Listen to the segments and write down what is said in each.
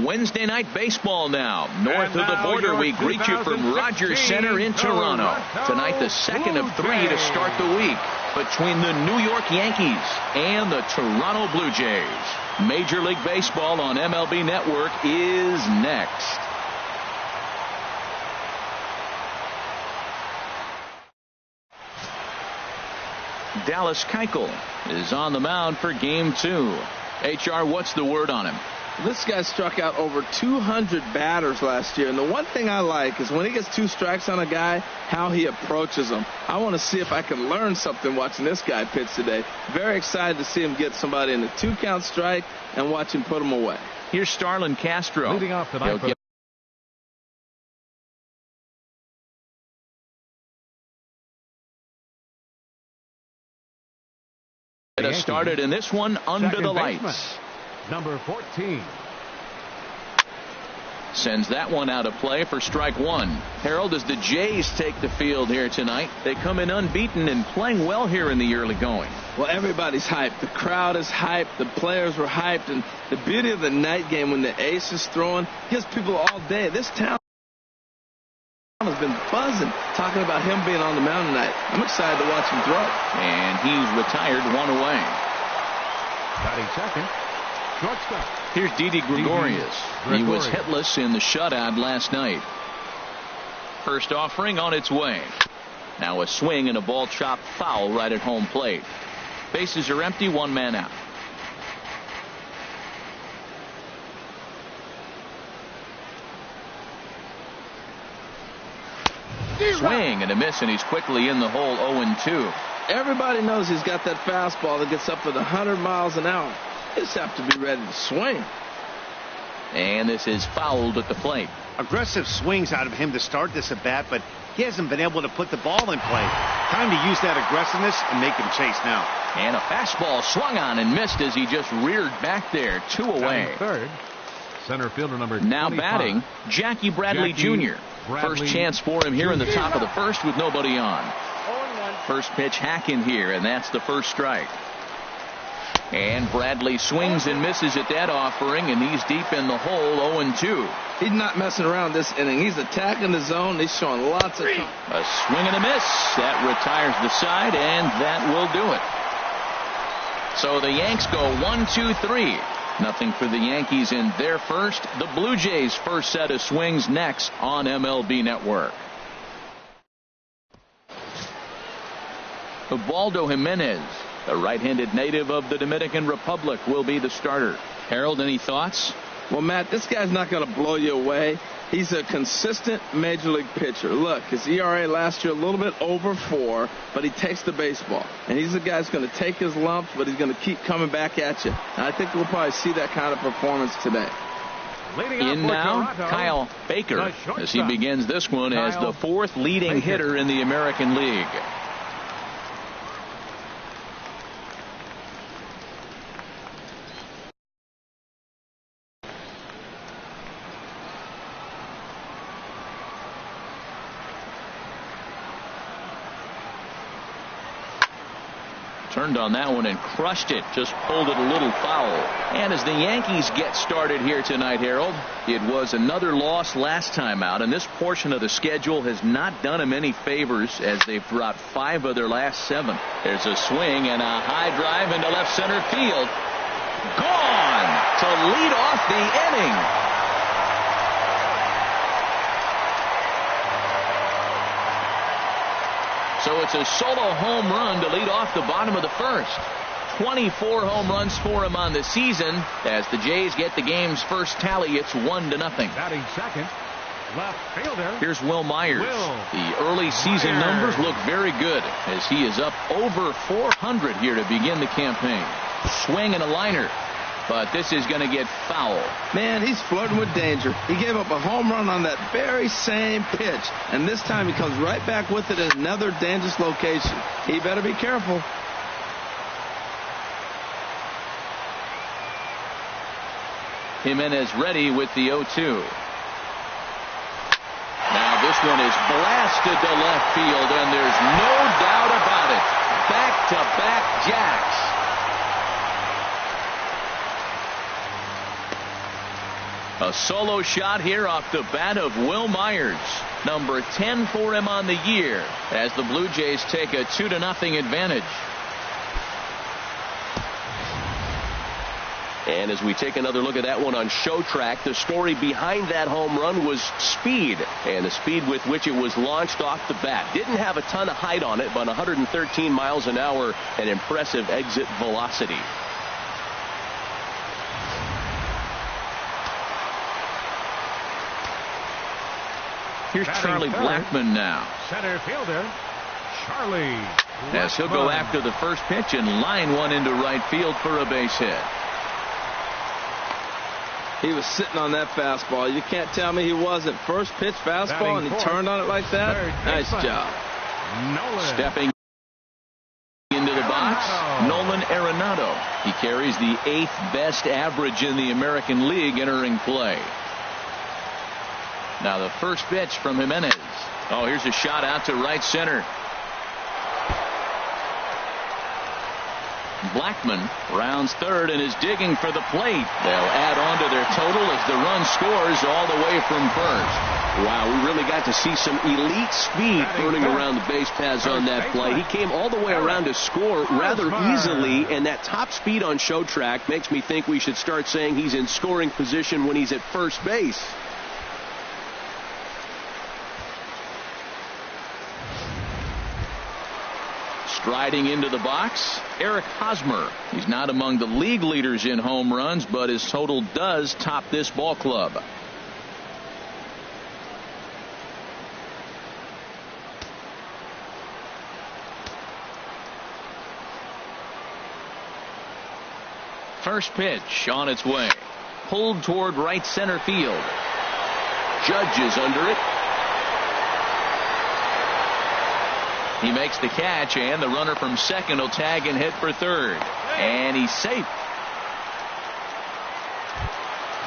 Wednesday night baseball now. North of the border, we greet you from Rogers Center in Toronto. Tonight, the second of three to start the week between the New York Yankees and the Toronto Blue Jays. Major League Baseball on MLB Network is next. Dallas Keuchel is on the mound for game 2. HR, what's the word on him? This guy struck out over 200 batters last year, and the one thing I like is when he gets 2 strikes on a guy, how he approaches them. I want to see if I can learn something watching this guy pitch today. Very excited to see him get somebody in a 2-count strike and watch him put them away. Here's Starlin Castro. Leading off tonight. It has started in this one under the lights. Baseman, number 14. Sends that one out of play for strike 1. Harold, as the Jays take the field here tonight, they come in unbeaten and playing well here in the early going. Well, everybody's hyped. The crowd is hyped. The players were hyped. And the beauty of the night game when the ace is throwing gives people all day. This town has been buzzing talking about him being on the mound tonight. I'm excited to watch him throw. And he's retired, 1 away. Batting second, shortstop. Here's Didi Gregorius. He was hitless in the shutout last night. First offering on its way. Now a swing and a ball chopped foul right at home plate. Bases are empty, 1 man out. Swing and a miss, and he's quickly in the hole, 0-2. Everybody knows he's got that fastball that gets up to 100 miles an hour. You just have to be ready to swing. And this is fouled at the plate. Aggressive swings out of him to start this at bat, but he hasn't been able to put the ball in play. Time to use that aggressiveness and make him chase now. And a fastball swung on and missed as he just reared back there, 2 away. Third, center fielder number now 25. Batting, Jackie Bradley Jr. First chance for him here in the top of the first with nobody on. First pitch hack in here, and that's the first strike. And Bradley swings and misses at that offering, and he's deep in the hole, 0-2. He's not messing around this inning. He's attacking the zone. He's showing lots of time. A swing and a miss. That retires the side, and that will do it. So the Yanks go 1-2-3. Nothing for the Yankees in their first. The Blue Jays' first set of swings next on MLB Network. Ubaldo Jimenez, the right-handed native of the Dominican Republic, will be the starter. Harold, any thoughts? Well, Matt, this guy's not going to blow you away. He's a consistent major league pitcher. Look, his ERA last year a little bit over 4, but he takes the baseball. And he's the guy that's going to take his lumps, but he's going to keep coming back at you. And I think we'll probably see that kind of performance today. In now, Kyle Baker, as he begins this one as the 4th leading hitter in the American League. Turned on that one and crushed it. Just pulled it a little foul. And as the Yankees get started here tonight, Harold, it was another loss last time out, and this portion of the schedule has not done them any favors as they've dropped 5 of their last 7. There's a swing and a high drive into left center field. Gone to lead off the inning. So it's a solo home run to lead off the bottom of the first. 24 home runs for him on the season. As the Jays get the game's first tally, it's 1-0. Batting second, left fielder. Here's Will Myers. The early season numbers look very good as he is up over 400 here to begin the campaign. Swing and a liner. But this is going to get foul. Man, he's flirting with danger. He gave up a home run on that very same pitch. And this time he comes right back with it in another dangerous location. He better be careful. Jimenez ready with the 0-2. Now this one is blasted to left field, and there's no doubt about it. Back-to-back jacks. A solo shot here off the bat of Will Myers. Number 10 for him on the year as the Blue Jays take a 2-0 advantage. And as we take another look at that one on Show Track, the story behind that home run was speed, and the speed with which it was launched off the bat. Didn't have a ton of height on it, but 113 miles an hour, an impressive exit velocity. Here's Charlie Blackmon now. Center fielder, Charlie. As he'll go after the first pitch and line one into right field for a base hit. He was sitting on that fastball. You can't tell me he wasn't. First pitch fastball, and he turned on it like that. Nice job. Nolan. Stepping into the box, Nolan Arenado. He carries the 8th best average in the American League entering play. Now the first pitch from Jimenez. Oh, here's a shot out to right center. Blackmon rounds third and is digging for the plate. They'll add on to their total as the run scores all the way from first. Wow, we really got to see some elite speed burning around the base paths on that play. He came all the way around to score rather easily, and that top speed on Show Track makes me think we should start saying he's in scoring position when he's at first base. Striding into the box, Eric Hosmer. He's not among the league leaders in home runs, but his total does top this ball club. First pitch on its way. Pulled toward right center field. Judge is under it. He makes the catch, and the runner from second will tag and hit for third. And he's safe.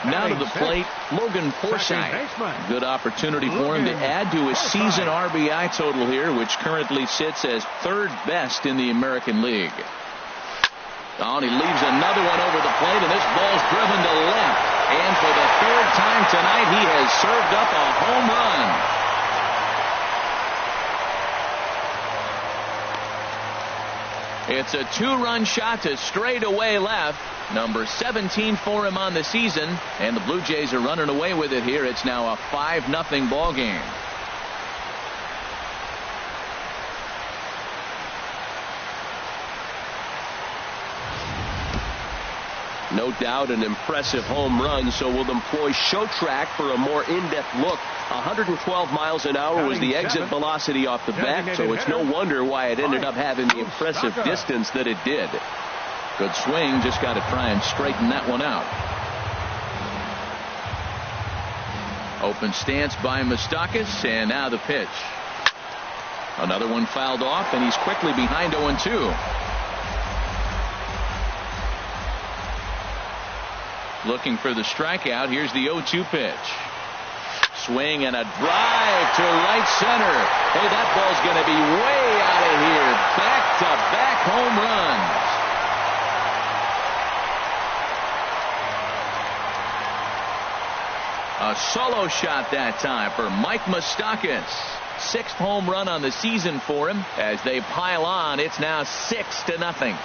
Now to the plate, Logan Forsythe. Good opportunity for him to add to his season RBI total here, which currently sits as 3rd best in the American League. Oh, and he leaves another one over the plate, and this ball's driven to left. And for the 3rd time tonight, he has served up a home run. It's a 2-run shot to straightaway left. Number 17 for him on the season. And the Blue Jays are running away with it here. It's now a 5-0 ball game. No doubt an impressive home run, so we'll employ Show Track for a more in-depth look. 112 miles an hour was the exit velocity off the bat, so it's no wonder why it ended up having the impressive distance that it did. Good swing, just got to try and straighten that one out. Open stance by Moustakas, and now the pitch. Another one fouled off, and he's quickly behind 0-2. Looking for the strikeout. Here's the 0-2 pitch. Swing and a drive to right center. Hey, that ball's going to be way out of here. Back-to-back home runs. A solo shot that time for Mike Moustakas. 6th home run on the season for him. As they pile on, it's now 6-0.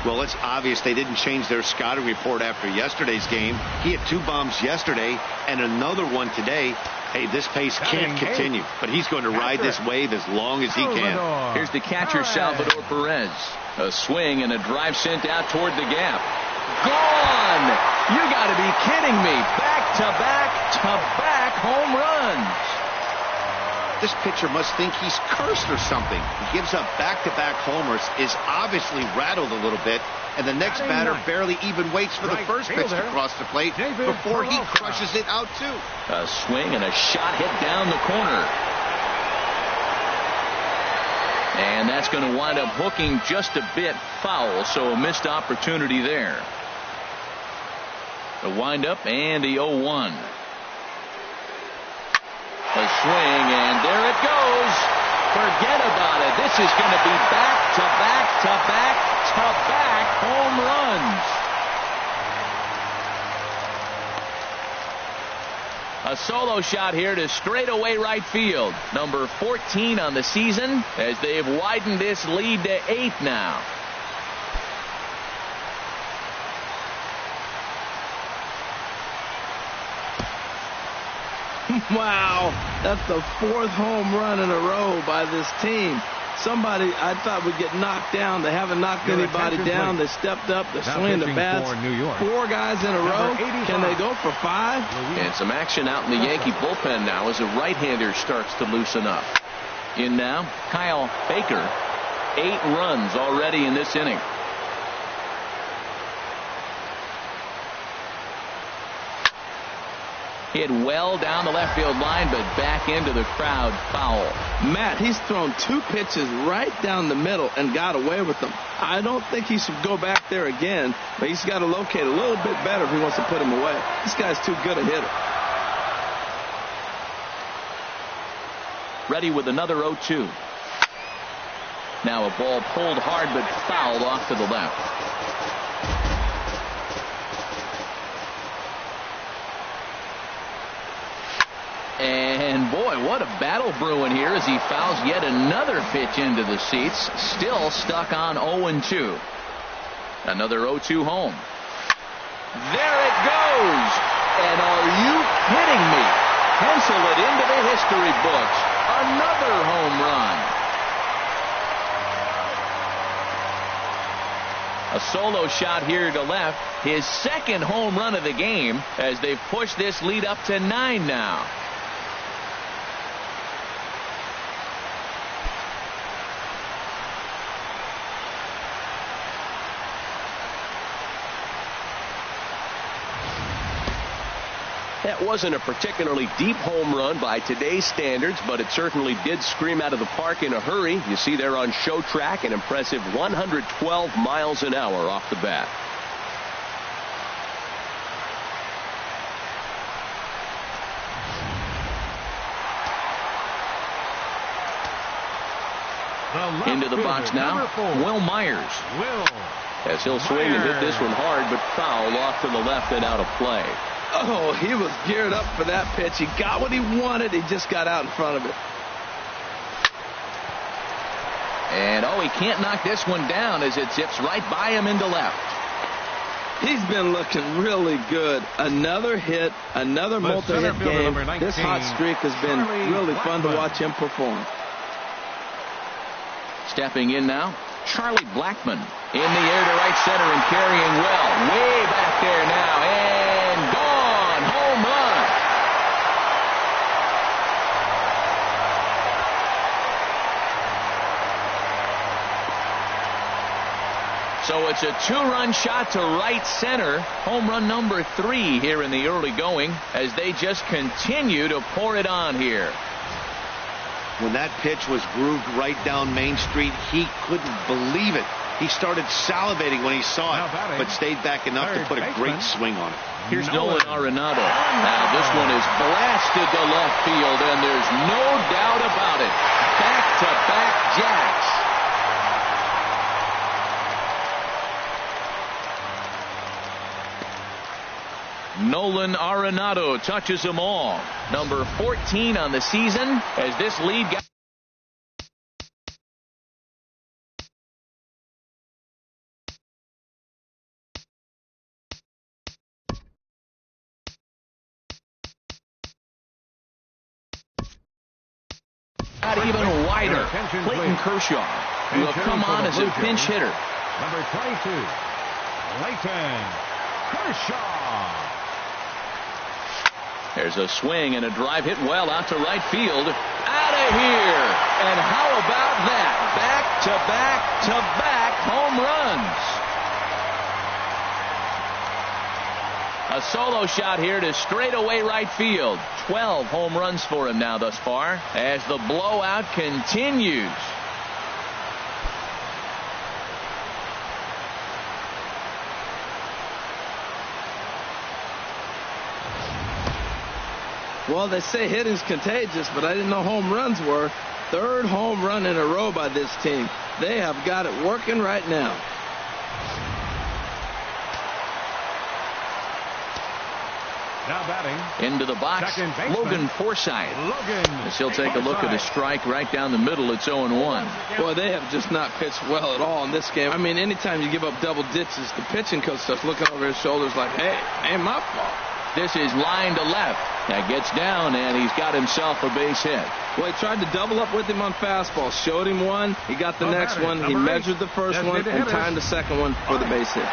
Well, it's obvious they didn't change their scouting report after yesterday's game. He had 2 bombs yesterday and another one today. Hey, this pace can't continue, but he's going to ride this wave as long as he can. Here's the catcher, Salvador Perez. A swing and a drive sent out toward the gap. Gone! You got to be kidding me. Back-to-back home runs. This pitcher must think he's cursed or something. He gives up back-to-back homers, is obviously rattled a little bit, and the next batter barely even waits for the first pitch to cross the plate before he crushes it out too. A swing and a shot hit down the corner. And that's going to wind up hooking just a bit foul, so a missed opportunity there. The windup and the 0-1. A swing, and there it goes. Forget about it. This is going to be back-to-back-to-back-to-back home runs. A solo shot here to straightaway right field. Number 14 on the season as they've widened this lead to 8 now. Wow, that's the 4th home run in a row by this team. Somebody I thought would get knocked down. They haven't knocked anybody down. They stepped up. They're swinging the bats. 4 guys in a row. Can they go for 5? And some action out in the Yankee bullpen now as a right-hander starts to loosen up. In now, Kyle Baker. 8 runs already in this inning. Hit well down the left field line, but back into the crowd, foul. Matt, he's thrown 2 pitches right down the middle and got away with them. I don't think he should go back there again, but he's got to locate a little bit better if he wants to put him away. This guy's too good a hitter. Ready with another 0-2. Now a ball pulled hard but fouled off to the left. And boy, what a battle brewing here as he fouls yet another pitch into the seats. Still stuck on 0-2. Another 0-2 home. There it goes. And are you kidding me? Pencil it into the history books. Another home run. A solo shot here to left. His 2nd home run of the game as they've pushed this lead up to 9 now. That wasn't a particularly deep home run by today's standards, but it certainly did scream out of the park in a hurry. You see there on show track an impressive 112 miles an hour off the bat. Into the box now, Will Myers. As he'll swing and hit this one hard, but foul off to the left and out of play. Oh, he was geared up for that pitch. He got what he wanted. He just got out in front of it. And he can't knock this one down as it zips right by him into left. He's been looking really good. Another hit, another multi-hit game. This hot streak has been really fun to watch him perform. Stepping in now, Charlie Blackmon. In the air to right center and carrying well. Way back there now. And gone. Home run. So it's a 2-run shot to right center. Home run number 3 here in the early going as they just continue to pour it on here. When that pitch was grooved right down Main Street, he couldn't believe it. He started salivating when he saw it, but stayed back enough to put a great swing on it. Here's Nolan Arenado. Now this one is blasted to left field, and there's no doubt about it. Back-to-back jacks. Nolan Arenado touches them all. Number 14 on the season as this lead got. Got even wider. Clayton Kershaw will come on as a pinch hitter. Number 22, Clayton Kershaw. There's a swing and a drive hit well out to right field. Out of here. And how about that? Back-to-back-to-back home runs. A solo shot here to straightaway right field. 12 home runs for him now thus far as the blowout continues. Well, they say hitting's contagious, but I didn't know home runs were. Third home run in a row by this team. They have got it working right now. Now batting. Into the box, Logan Forsythe. As he'll take a look at a strike right down the middle. It's 0-1. Boy, they have just not pitched well at all in this game. I mean, anytime you give up double ditches, the pitching coach starts looking over his shoulders like, hey, ain't my fault. This is line to left. That gets down, and he's got himself a base hit. Well, he tried to double up with him on fastball. Showed him one. He got the next one. He measured the first one and timed the second one for the base hit.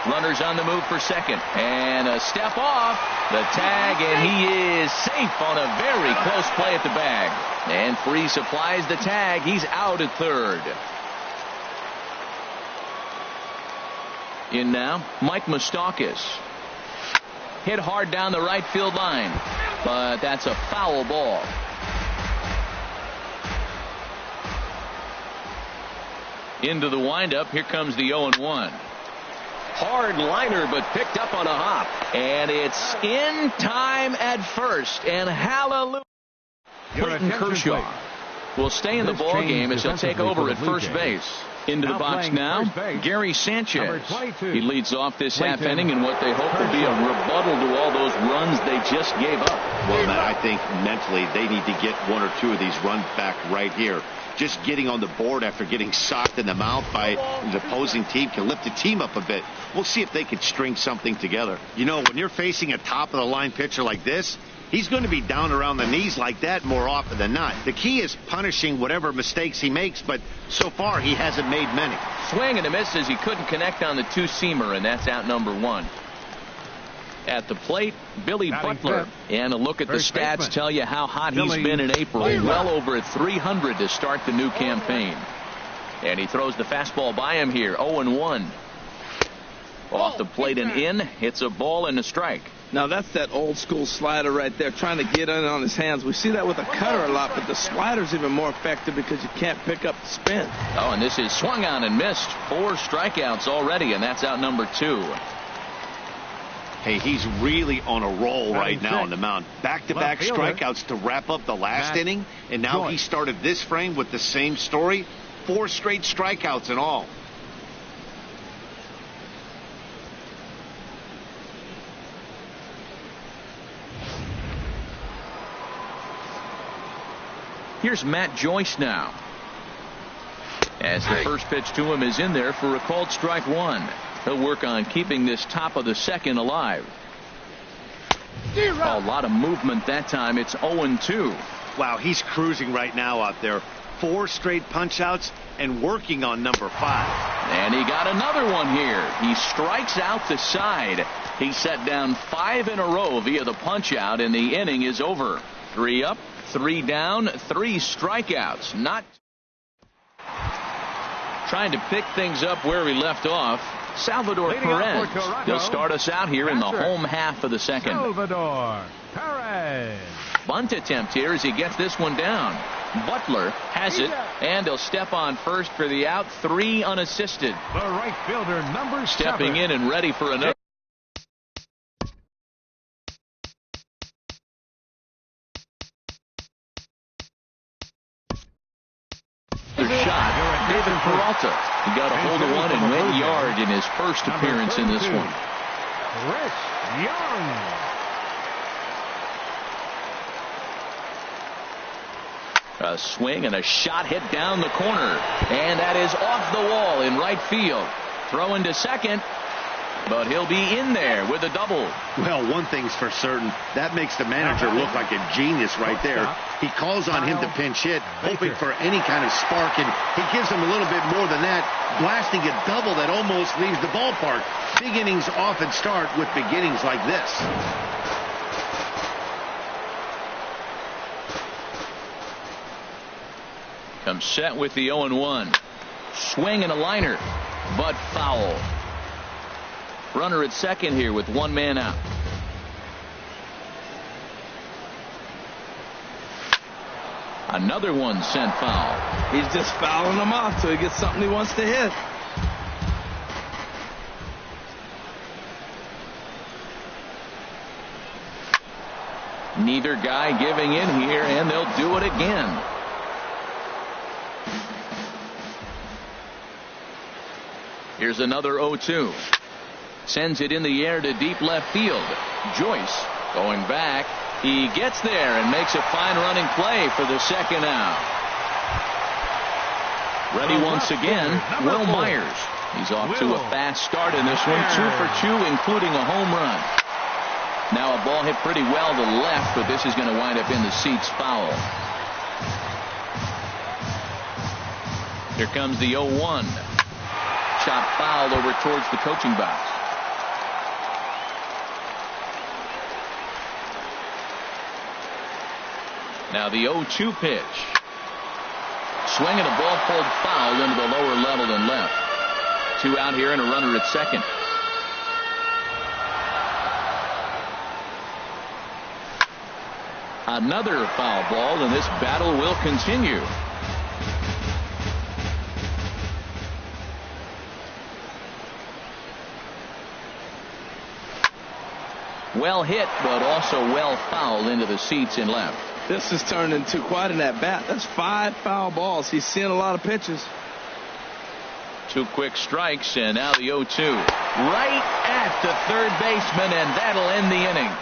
Runners on the move for second. And a step off. The tag, and he is safe on a very close play at the bag. And Freese applies the tag. He's out at third. In now, Mike Moustakas. Hit hard down the right field line. But that's a foul ball. Into the windup. Here comes the 0-1. Hard liner, but picked up on a hop. And it's in time at first. And hallelujah. Clayton Kershaw will stay in the ball game as he'll take over at first base. Into the box now, Gary Sanchez. He leads off this half inning in what they hope will be a rebuttal to all those runs they just gave up. Well, Matt, I think mentally they need to get one or two of these runs back right here. Just getting on the board after getting socked in the mouth by the opposing team can lift the team up a bit. We'll see if they can string something together. You know, when you're facing a top-of-the-line pitcher like this, he's going to be down around the knees like that more often than not. The key is punishing whatever mistakes he makes, but so far he hasn't made many. Swing and a miss as he couldn't connect on the two-seamer, and that's out number one. At the plate, Billy Butler. And a look at the stats tell you how hot he's been in April. Well over 300 to start the new campaign. And he throws the fastball by him here. 0-1. Off the plate and in. Hits a ball and a strike. Now that's that old school slider right there, trying to get in on his hands. We see that with a cutter a lot, but the slider's even more effective because you can't pick up the spin. Oh, and this is swung on and missed. 4 strikeouts already, and that's out number 2. Hey, he's really on a roll right now on the mound. Back-to-back strikeouts to wrap up the last inning, and now he started this frame with the same story. 4 straight strikeouts in all. Here's Matt Joyce now. As the first pitch to him is in there for a called strike 1. He'll work on keeping this top of the second alive. A lot of movement that time. It's 0-2. Wow, he's cruising right now out there. 4 straight punch-outs and working on number 5. And he got another one here. He strikes out the side. He set down 5 in a row via the punch-out, and the inning is over. 3 up, 3 down, 3 strikeouts. Not trying to pick things up where we left off. Salvador Perez. He'll start us out here in the home half of the second. Salvador Perez. Bunt attempt here as he gets this one down. Butler has it, and he'll step on first for the out. 3 unassisted. The right fielder, number 7. Stepping in and ready for another. Shot. David Peralta. He got a hold of one and went yard in his first appearance in this one. Rich Young. A swing and a shot hit down the corner. And that is off the wall in right field. Throw into second. But he'll be in there with a double. Well, one thing's for certain. That makes the manager look like a genius right there. He calls on him to pinch hit, hoping for any kind of spark, and he gives him a little bit more than that, blasting a double that almost leaves the ballpark. Big innings often start with beginnings like this. Comes set with the 0-1. Swing and a liner, but foul. Runner at second here with 1 man out. Another one sent foul. He's just fouling them off till he gets something he wants to hit. Neither guy giving in here, and they'll do it again. Here's another 0-2. Sends it in the air to deep left field. JAYS going back. He gets there and makes a fine running play for the second out. Ready once again, Will Myers. He's off to a fast start in this one. 2 for 2, including a home run. Now a ball hit pretty well to left, but this is going to wind up in the seats foul. Here comes the 0-1. Shot fouled over towards the coaching box. Now the 0-2 pitch. Swinging a ball pulled foul into the lower level and left. 2 out here and a runner at second. Another foul ball, and this battle will continue. Well hit, but also well fouled into the seats and left. This has turned into quite an at-bat. That's 5 foul balls. He's seeing a lot of pitches. 2 quick strikes, and now the 0-2. Right at the third baseman, and that'll end the inning.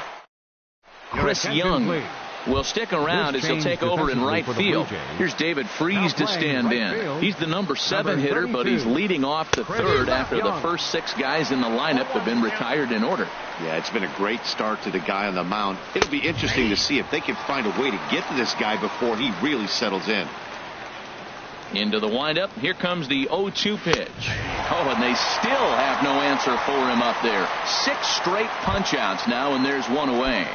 Chris Young will stick around as he'll take over in right field. Here's David Freese to stand in. He's the number 7 hitter, but he's leading off the third after the first 6 guys in the lineup have been retired in order. Yeah, it's been a great start to the guy on the mound. It'll be interesting to see if they can find a way to get to this guy before he really settles in. Into the windup. Here comes the 0-2 pitch. Oh, and they still have no answer for him up there. 6 straight punch-outs now, and there's 1 away.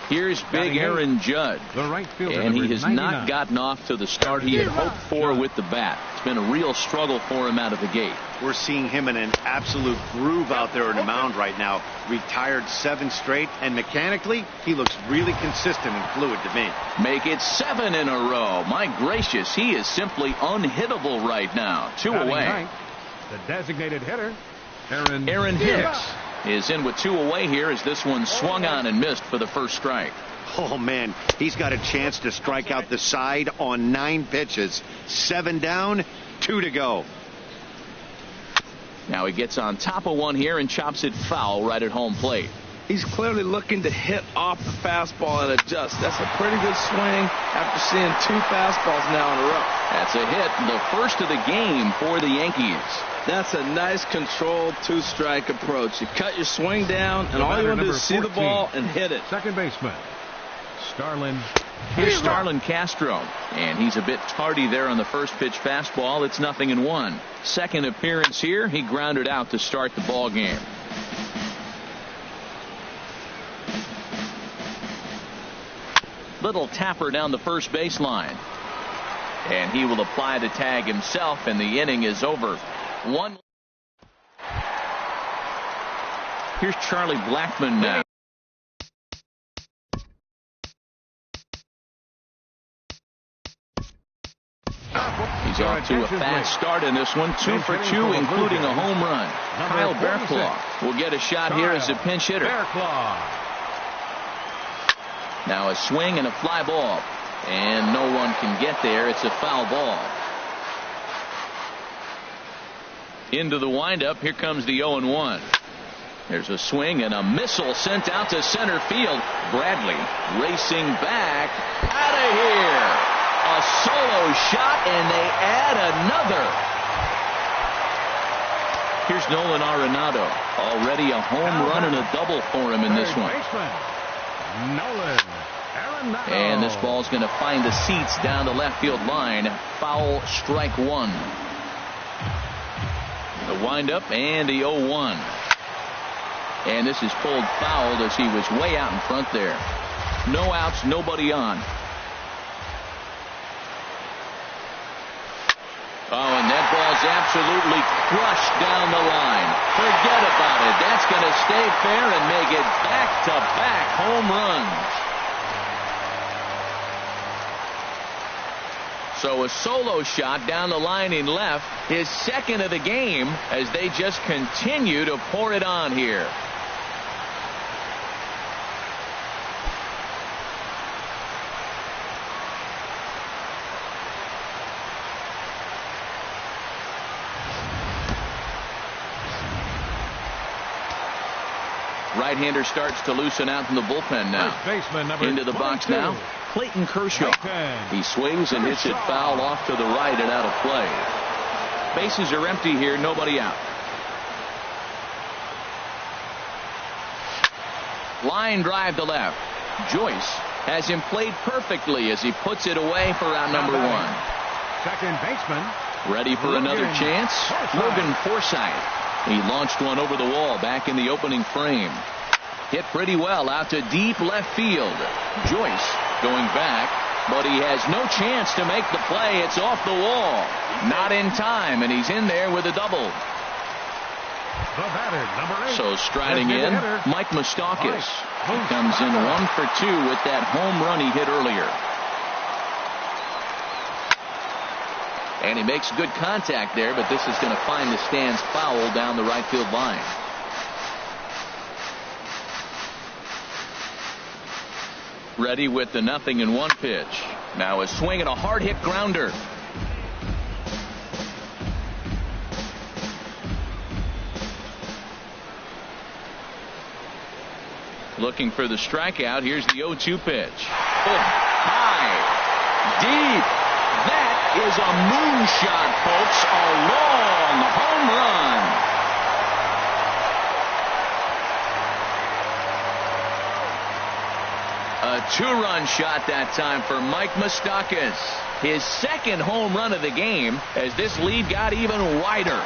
Here's big Aaron Judge, and he has not gotten off to the start he had hoped for with the bat. It's been a real struggle for him out of the gate. We're seeing him in an absolute groove out there on the mound right now. Retired 7 straight, and mechanically, he looks really consistent and fluid to me. Make it 7 in a row. My gracious, he is simply unhittable right now. 2 away. The designated hitter, Aaron Hicks is in with 2 away here as this one swung on and missed for the first strike. Oh, man, he's got a chance to strike out the side on 9 pitches. 7 down, 2 to go. Now he gets on top of one here and chops it foul right at home plate. He's clearly looking to hit off the fastball and adjust. That's a pretty good swing after seeing 2 fastballs now in a row. That's a hit, the first of the game for the Yankees. That's a nice controlled 2-strike approach. You cut your swing down, and all you want to do is see the ball and hit it. Second baseman, Starlin. Here's Starlin Castro, and he's a bit tardy there on the first pitch fastball. It's 0-1. Second appearance here, he grounded out to start the ball game. Little tapper down the first baseline, and he will apply the tag himself, and the inning is over. 1. Here's Charlie Blackmon now. He's off to a fast start in this one. 2 for 2, including a home run. Kyle Bearclaw will get a shot here as a pinch hitter. Now a swing and a fly ball, and no one can get there. It's a foul ball. Into the windup. Here comes the 0-1. There's a swing and a missile sent out to center field. Bradley racing back. Out of here. A solo shot, and they add another. Here's Nolan Arenado. Already a home run and a double for him in this one. And this ball's going to find the seats down the left field line. Foul, strike 1. The windup and the 0-1. And this is pulled fouled as he was way out in front there. No outs, nobody on. Oh, and that ball's absolutely crushed down the line. Forget about it. That's going to stay fair and make it back-to-back home runs. So a solo shot down the line in left, his second of the game, as they just continue to pour it on here. Right-hander starts to loosen out from the bullpen now. Into the box now, Clayton Kershaw. He swings and hits it foul off to the right and out of play. Bases are empty here, nobody out. Line drive to left. Joyce has him played perfectly as he puts it away for out number 1. Second baseman. Ready for another chance. Logan Forsythe. He launched one over the wall back in the opening frame. Hit pretty well out to deep left field. Joyce going back, but he has no chance to make the play. It's off the wall. Not in time, and he's in there with a double. The batter, number 8. So striding in, Mike Moustakas. He comes in 1 for 2 with that home run he hit earlier. And he makes good contact there, but this is going to find the stands foul down the right field line. Ready with the 0-1 pitch. Now a swing and a hard hit grounder. Looking for the strikeout. Here's the 0-2 pitch. Oh, high, deep. That is a moonshot, folks. A long home run. A 2-run shot that time for Mike Moustakas. His second home run of the game as this lead got even wider.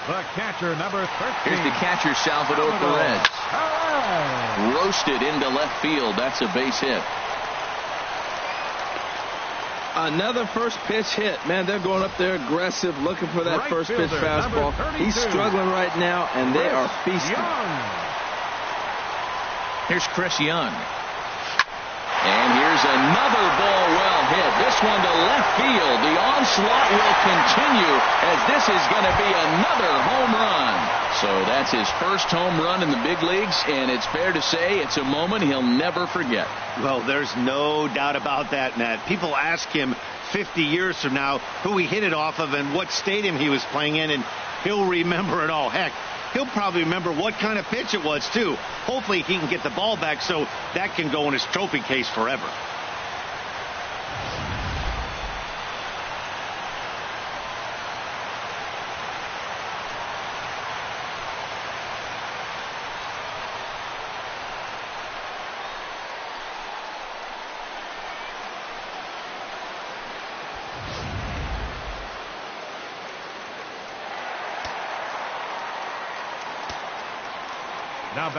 The catcher, number 13. Here's the catcher, Salvador Perez. Roasted into left field. That's a base hit. Another first pitch hit. Man, they're going up there aggressive, looking for that first pitch fastball. He's struggling right now, and they are feasting. Here's Chris Young. And here's another ball well hit. This one to left field. The onslaught will continue as this is going to be another home run. So that's his first home run in the big leagues, and it's fair to say it's a moment he'll never forget. Well, there's no doubt about that, Nat. People ask him 50 years from now who he hit it off of and what stadium he was playing in, and he'll remember it all. Heck, he'll probably remember what kind of pitch it was, too. Hopefully he can get the ball back so that can go in his trophy case forever.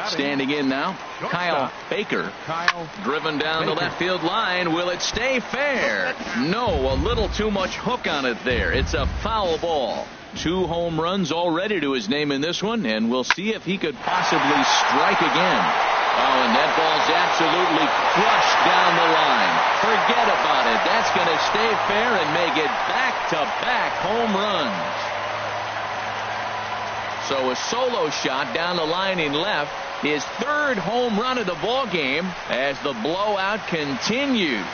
Standing in now, Kyle Baker. Driven down the left field line. Will it stay fair? No, a little too much hook on it there. It's a foul ball. 2 home runs already to his name in this one, and we'll see if he could possibly strike again. Oh, and that ball's absolutely crushed down the line. Forget about it. That's going to stay fair and make it back-to-back home runs. So a solo shot down the line in left. His 3rd home run of the ball game as the blowout continues.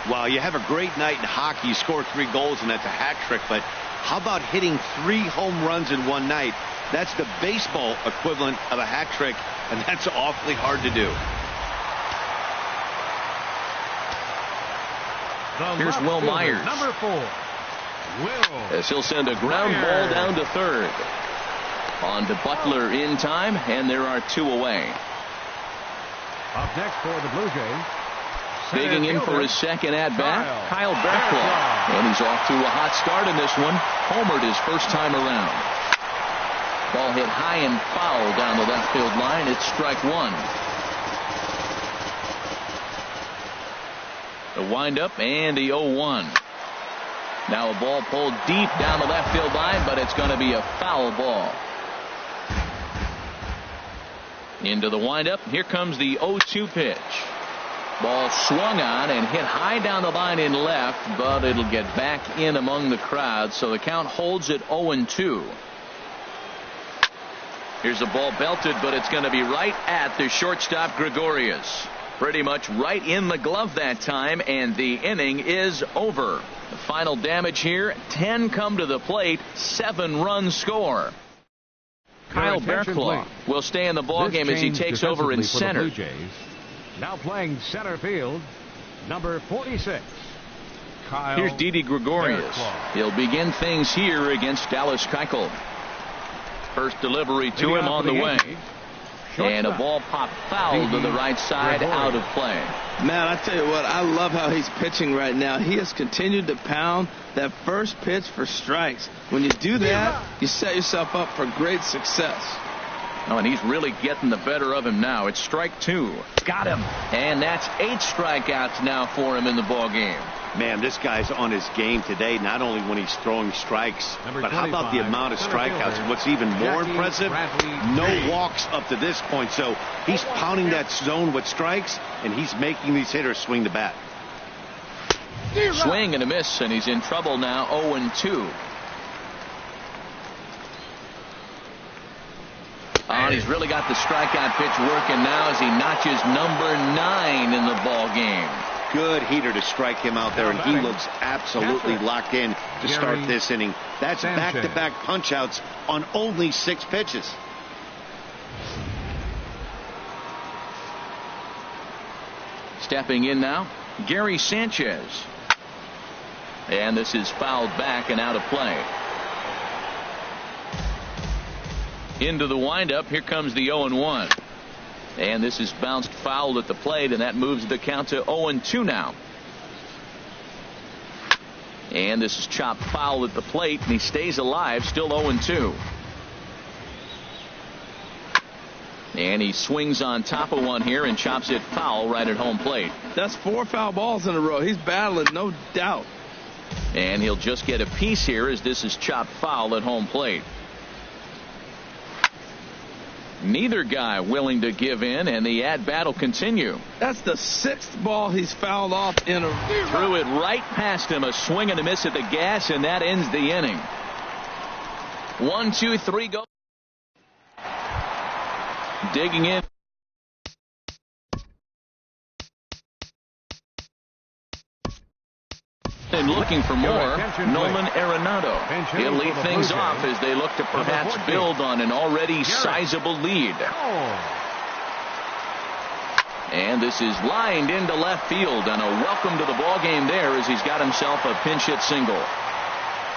Wow, you have a great night in hockey. You score 3 goals, and that's a hat trick. But how about hitting 3 home runs in one night? That's the baseball equivalent of a hat trick, and that's awfully hard to do. Here's Will Myers. Number 4. Will. As he'll send a ground ball down to third. On to Butler in time, and there are 2 away. Up next for the Blue Jays. Digging in for his second at-bat, Kyle Barraclough. And he's off to a hot start in this one. Homered his first time around. Ball hit high and foul down the left field line. It's strike 1. The windup and the 0-1. Now a ball pulled deep down the left field line, but it's going to be a foul ball. Into the windup. Here comes the 0-2 pitch. Ball swung on and hit high down the line in left, but it'll get back in among the crowd, so the count holds at 0-2. Here's a ball belted, but it's going to be right at the shortstop, Gregorius. Pretty much right in the glove that time, and the inning is over. The final damage here, 10 come to the plate, 7 runs score. Kyle Berklaw will stay in the ballgame as he takes over in center. Blue Jays. Now playing center field, number 46. Kyle Here's Didi Gregorius. Berklaw. He'll begin things here against Dallas Keuchel. First delivery to him on the way. And a ball popped foul to the right side, out of play. Man, I tell you what, I love how he's pitching right now. He has continued to pound that first pitch for strikes. When you do that, you set yourself up for great success. Oh, and he's really getting the better of him now. It's strike 2. Got him. And that's 8 strikeouts now for him in the ball game. Man, this guy's on his game today, not only when he's throwing strikes, but how about the amount of strikeouts? And what's even more impressive, no walks up to this point. So he's pounding that zone with strikes, and he's making these hitters swing the bat. Swing and a miss, and he's in trouble now, 0-2. And he's really got the strikeout pitch working now as he notches number 9 in the ball game. Good heater to strike him out there, and he looks absolutely locked in to start this inning. That's back-to-back punch-outs on only 6 pitches. Stepping in now, Gary Sanchez. And this is fouled back and out of play. Into the windup, here comes the 0-1. And this is bounced foul at the plate, and that moves the count to 0-2 now. And this is chopped foul at the plate, and he stays alive, still 0-2. And he swings on top of one here and chops it foul right at home plate. That's 4 foul balls in a row. He's battling, no doubt. And he'll just get a piece here as this is chopped foul at home plate. Neither guy willing to give in, and the at-bat will continue. That's the 6th ball he's fouled off in a... Threw it right past him, a swing and a miss at the gas, and that ends the inning. 1, 2, 3, go. Digging in. And looking for more, Nolan Arenado. He'll lead things off as they look to perhaps build on an already sizable lead. And this is lined into left field, and a welcome to the ball game there as he's got himself a pinch hit single.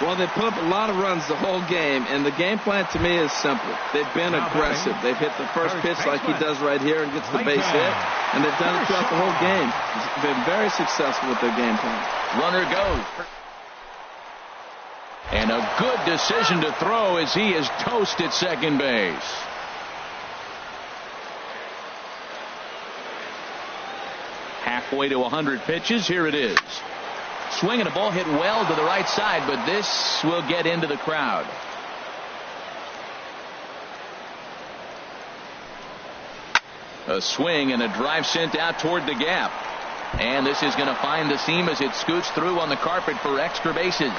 Well, they put up a lot of runs the whole game, and the game plan to me is simple. They've been aggressive. They've hit the first pitch like he does right here and gets the base hit, and they've done it throughout the whole game. They've been very successful with their game plan. Runner goes. And a good decision to throw as he is toast at second base. Halfway to 100 pitches. Here it is. Swing and a ball hit well to the right side, but this will get into the crowd. A swing and a drive sent out toward the gap. And this is going to find the seam as it scoots through on the carpet for extra bases.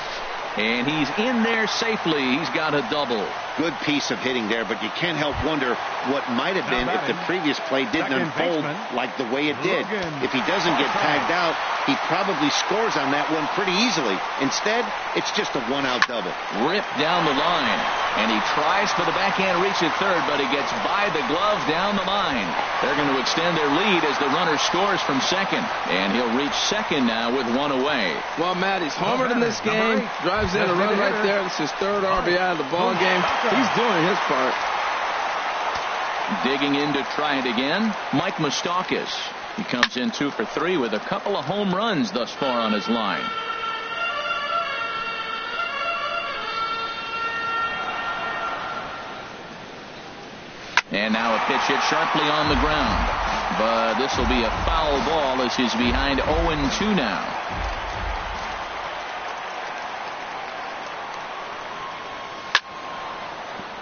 And he's in there safely. He's got a double. Good piece of hitting there, but you can't help wonder what might have been if the previous play didn't unfold like the way it did. If he doesn't get tagged out, he probably scores on that one pretty easily. Instead, it's just a 1-out double. Ripped down the line. And he tries for the backhand reach at third, but he gets by the glove down the line. They're going to extend their lead as the runner scores from second. And he'll reach second now with 1 away. Well, Matt, he's homered in this game. Drives in a run right there. This is his 3rd RBI of the ball game. He's doing his part. Digging in to try it again, Mike Moustakas. He comes in 2 for 3 with a couple of home runs thus far on his line. And now a pitch hit sharply on the ground. But this will be a foul ball as he's behind 0-2 now.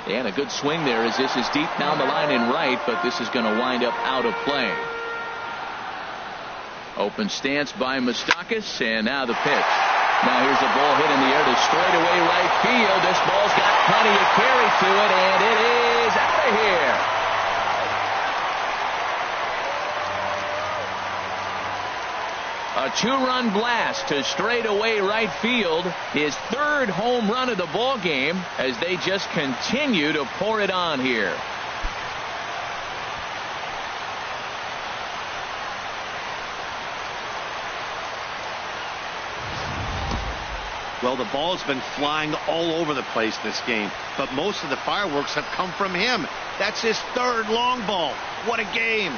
And a good swing there as this is deep down the line in right, but this is going to wind up out of play. Open stance by Moustakas, and now the pitch. Now here's a ball hit in the air to straightaway right field. This ball's got plenty of carry to it, and it is out of of here. A 2-run blast to straightaway right field. His 3rd home run of the ball game as they just continue to pour it on here. Well, the ball's been flying all over the place this game, but most of the fireworks have come from him. That's his 3rd long ball. What a game.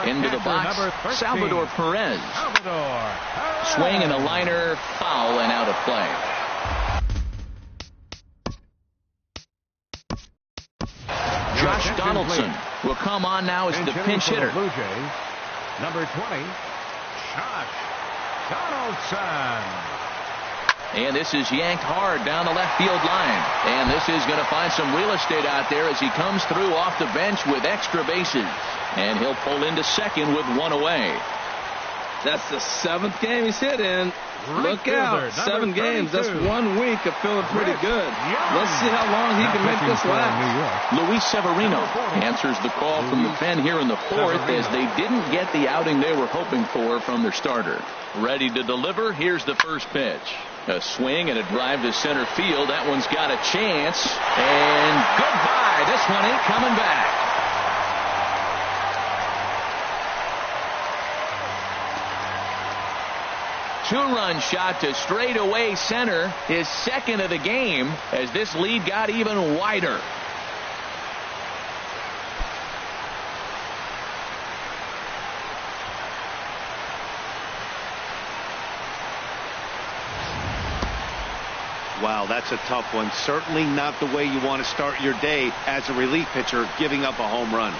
Into the box, Salvador Perez. Swing and a liner, foul and out of play. Josh Donaldson will come on now as the pinch hitter. Blue Jays, number 20, Josh Donaldson. And this is yanked hard down the left field line. And this is going to find some real estate out there as he comes through off the bench with extra bases. And he'll pull into second with 1 away. That's the 7th game he's hit in. Look out. 7 games. That's 1 week of feeling pretty good. Let's see how long he can make this last. Luis Severino answers the call from the pen here in the 4th as they didn't get the outing they were hoping for from their starter. Ready to deliver. Here's the first pitch. A swing and a drive to center field. That one's got a chance. And goodbye. This one ain't coming back. Two-run shot to straightaway center, his 2nd of the game, as this lead got even wider. Wow, that's a tough one. Certainly not the way you want to start your day as a relief pitcher, giving up a home run.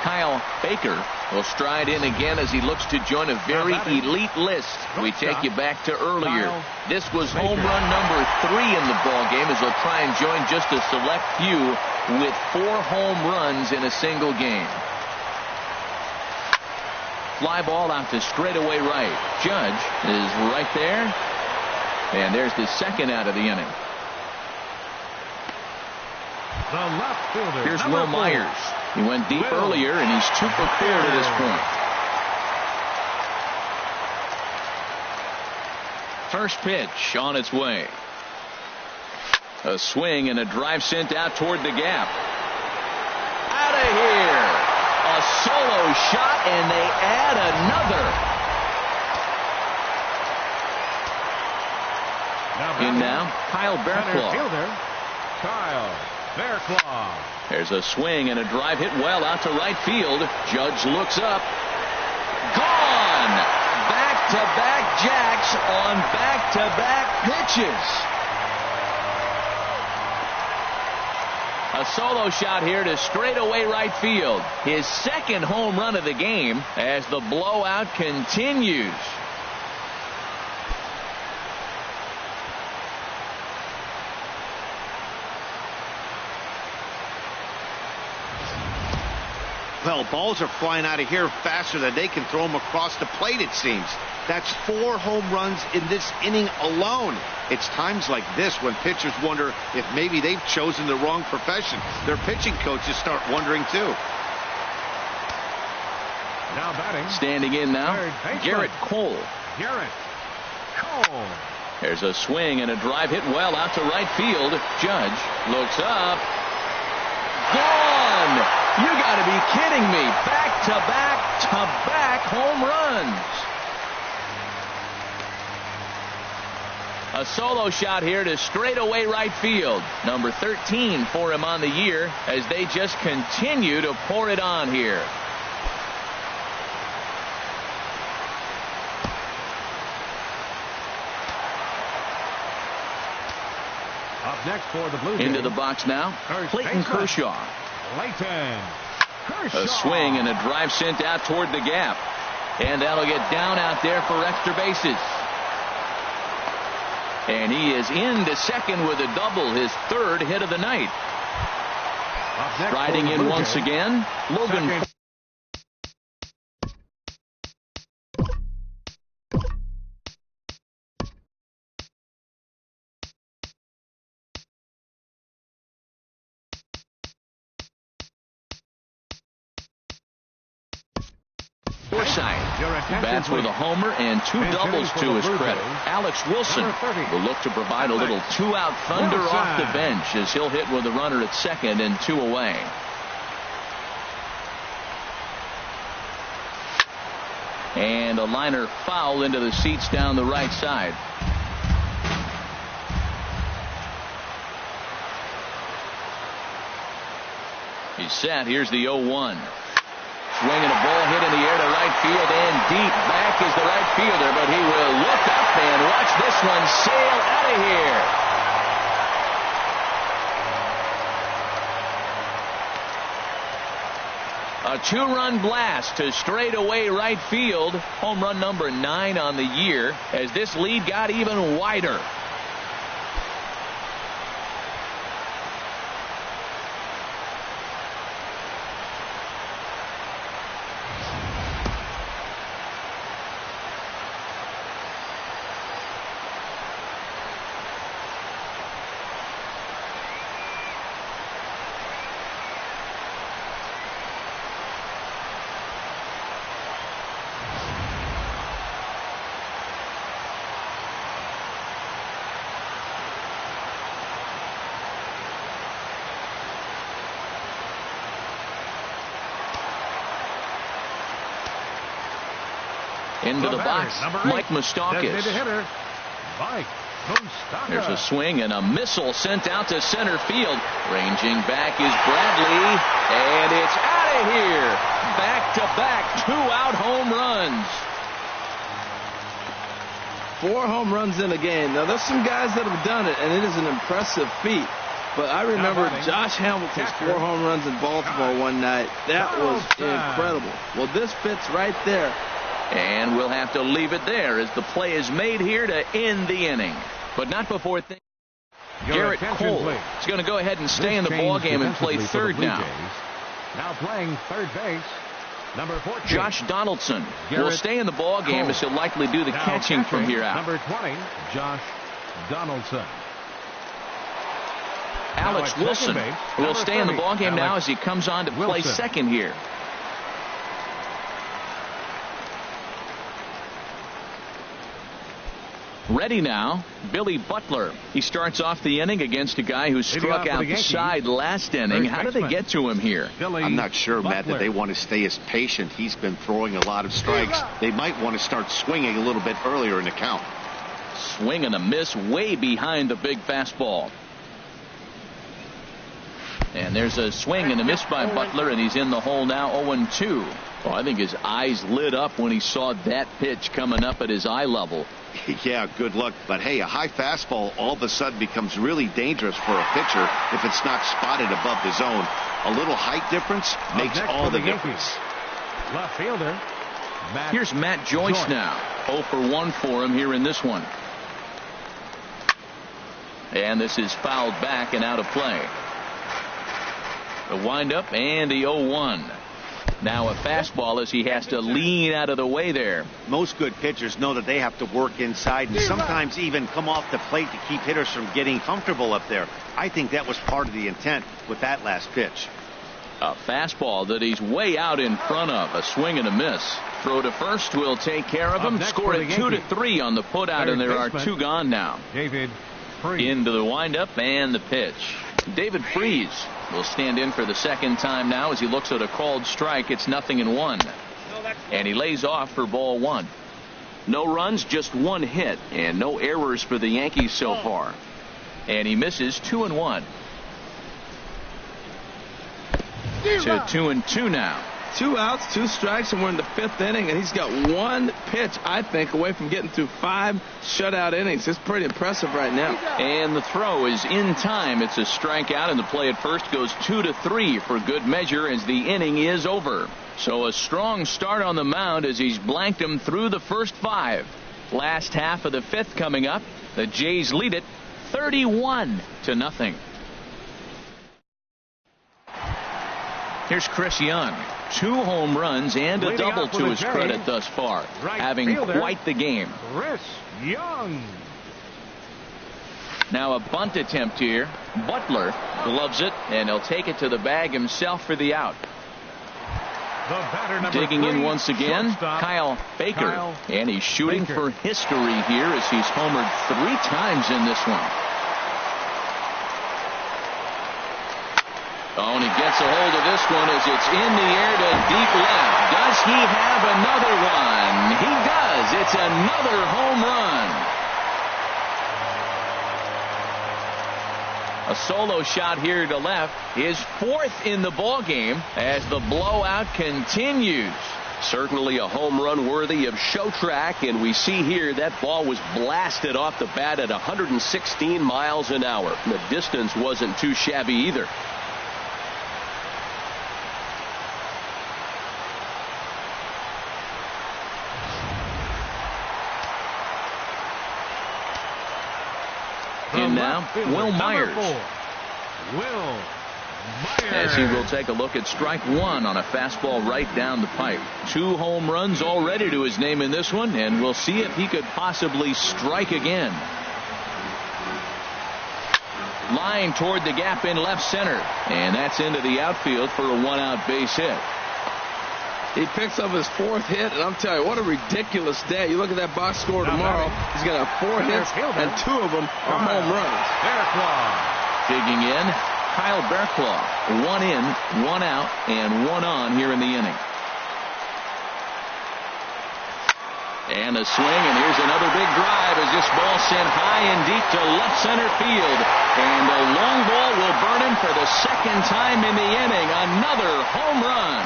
Kyle Baker will stride in again as he looks to join a very elite list. We take you back to earlier. This was home run number 3 in the ball game as he'll try and join just a select few with 4 home runs in a single game. Fly ball out to straightaway right. Judge is right there. And there's the 2nd out of the inning. The left fielder. Here's Will Myers. He went deep earlier, and he's 2 for 4 to this point. First pitch on its way. A swing and a drive sent out toward the gap. Out of here. A solo shot, and they add another. In now, Kyle Barraclough. Kyle Barraclough. There's a swing and a drive hit well out to right field. Judge looks up. Gone! Back-to-back jacks on back-to-back pitches. A solo shot here to straightaway right field. His 2nd home run of the game as the blowout continues. Well, balls are flying out of here faster than they can throw them across the plate, it seems. That's 4 home runs in this inning alone. It's times like this when pitchers wonder if maybe they've chosen the wrong profession. Their pitching coaches start wondering, too. Now batting. Standing in now, Garrett Cole. Garrett Cole. There's a swing and a drive hit well out to right field. Judge looks up. Gone! You got to be kidding me. Back-to-back-to-back home runs. A solo shot here to straightaway right field. Number 13 for him on the year as they just continue to pour it on here. Up next for the Blue Jays. Into the box now, Clayton Kershaw. Clayton Kershaw. A swing and a drive sent out toward the gap. And that'll get down out there for extra bases. And he is into second with a double, his 3rd hit of the night. Riding in once again, Logan Forsythe. Bats with a homer and 2 doubles to his credit. Alex Wilson will look to provide a little 2-out thunder off the bench as he'll hit with a runner at second and 2 away. And a liner foul into the seats down the right side. He's set. Here's the 0-1. Swinging a ball hit in the air to right field and deep. Back is the right fielder, but he will look up and watch this one sail out of here. A 2-run blast to straightaway right field. Home run number 9 on the year as this lead got even wider. Into the box, Mike Moustakas. There's a swing and a missile sent out to center field. Ranging back is Bradley, and it's out of here. Back-to-back 2-out home runs. 4 home runs in a game. Now, there's some guys that have done it, and it is an impressive feat. But I remember Josh Hamilton's 4 home runs in Baltimore one night. That was incredible. Well, this fits right there. And we'll have to leave it there as the play is made here to end the inning. But not before Garrett Cole is going to go ahead and stay in the ballgame and play third now. Now playing third base, number 14. Josh Donaldson will stay in the ballgame as he'll likely do the catching from here out. Number 20, Josh Donaldson. Alex Wilson will stay in the ballgame now as he comes on to play second here. Ready now, Billy Butler. He starts off the inning against a guy who struck out the side last inning. How did they get to him here? I'm not sure, Matt, that they want to stay as patient. He's been throwing a lot of strikes. They might want to start swinging a little bit earlier in the count. Swing and a miss way behind the big fastball. And there's a swing and a miss by Butler, and he's in the hole now, 0-2. Well, I think his eyes lit up when he saw that pitch coming up at his eye level. Yeah, good luck. But, hey, a high fastball all of a sudden becomes really dangerous for a pitcher if it's not spotted above the zone. A little height difference makes all the difference. Left fielder. Here's Matt Joyce now. 0 for 1 for him here in this one. And this is fouled back and out of play. The windup and the 0-1. Now a fastball as he has to lean out of the way there. Most good pitchers know that they have to work inside and sometimes even come off the plate to keep hitters from getting comfortable up there. I think that was part of the intent with that last pitch. A fastball that he's way out in front of. A swing and a miss. Throw to first will take care of him. Score it 2-3 on the putout, and there are 2 gone now. David Freese. Into the windup and the pitch. David Freese will stand in for the second time now as he looks at a called strike. It's 0-1. And he lays off for ball 1. No runs, just 1 hit, and no errors for the Yankees so far. And he misses 2-1. To 2-2 now. 2 outs, 2 strikes, and we're in the 5th inning, and he's got 1 pitch, I think, away from getting through 5 shutout innings. It's pretty impressive right now. And the throw is in time. It's a strikeout, and the play at first goes 2-3 for good measure as the inning is over. So a strong start on the mound as he's blanked him through the first 5. Last half of the 5th coming up. The Jays lead it 31-0. Here's Chris Young. 2 home runs and a double to his credit thus far, having quite the game. Chris Young. Now a bunt attempt here. Butler gloves it, and he'll take it to the bag himself for the out. Digging in once again, Kyle Baker. And he's shooting for history here as he's homered 3 times in this one. Oh, and he gets a hold of this one as it's in the air to deep left. Does he have another one? He does. It's another home run. A solo shot here to left, his 4th in the ball game as the blowout continues. Certainly a home run worthy of show track, and we see here that ball was blasted off the bat at 116 miles an hour. The distance wasn't too shabby either. In now, Will Myers. As he will take a look at strike 1 on a fastball right down the pipe. 2 home runs already to his name in this one, and we'll see if he could possibly strike again. Line toward the gap in left center, and that's into the outfield for a 1-out base hit. He picks up his 4th hit, and I'm telling you, what a ridiculous day. You look at that box score tomorrow, he's going to have 4 hits, and 2 of them are home runs. Digging in, Kyle Bearclaw. 1 in, 1 out, and 1 on here in the inning. And a swing, and here's another big drive as this ball sent high and deep to left center field. And the long ball will burn him for the 2nd time in the inning. Another home run.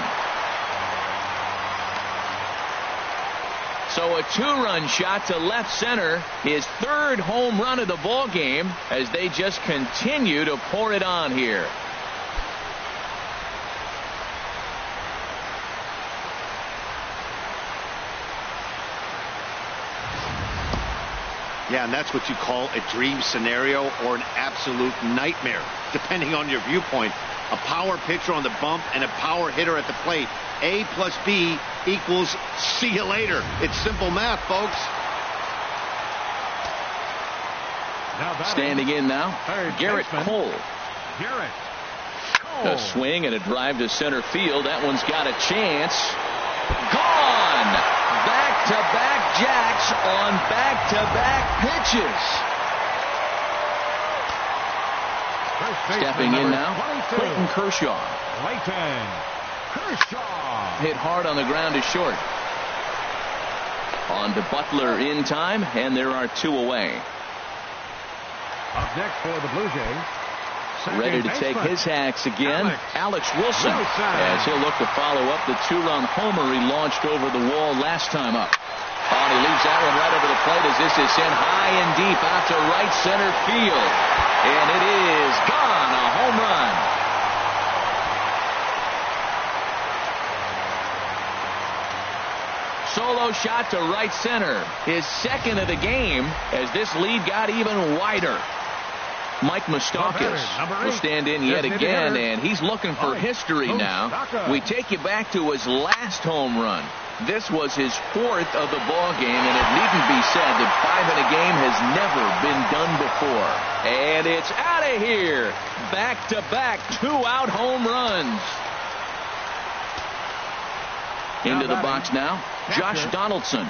So a 2-run shot to left center, his 3rd home run of the ball game as they just continue to pour it on here. Yeah, and that's what you call a dream scenario or an absolute nightmare, depending on your viewpoint. A power pitcher on the bump and a power hitter at the plate. A plus B equals see you later. It's simple math, folks. Standing in now, Garrett Cole. A swing and a drive to center field. That one's got a chance. Gone! Back-to-back jacks on back-to-back pitches. Stepping in now, Clayton Kershaw. Hit hard on the ground to short. On to Butler in time, and there are 2 away. Up next for the Blue Jays, ready to take his hacks again, Alex Wilson, as he'll look to follow up the 2-run homer he launched over the wall last time up. Oh, and he leaves that one right over the plate as this is sent high and deep out to right center field. And it is gone, a home run. Solo shot to right center, his 2nd of the game as this lead got even wider. Mike Moustakas will stand in yet again, and he's looking for history now. We take you back to his last home run. This was his 4th of the ball game, and it needn't be said that 5 in a game has never been done before. And it's out of here. Back-to-back 2-out home runs. Into the box now, Josh Donaldson.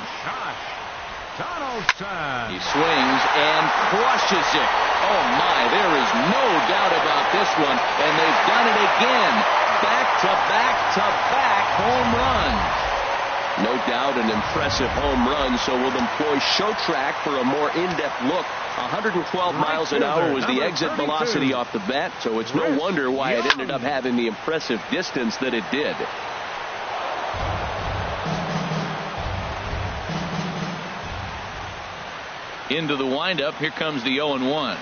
He swings and crushes it. Oh my, there is no doubt about this one. And they've done it again. Back-to-back-to-back home runs. No doubt an impressive home run, so we'll employ show track for a more in-depth look. 112 miles an hour was the exit velocity off the bat, so it's no wonder why it ended up having the impressive distance that it did. Into the windup, here comes the 0-1.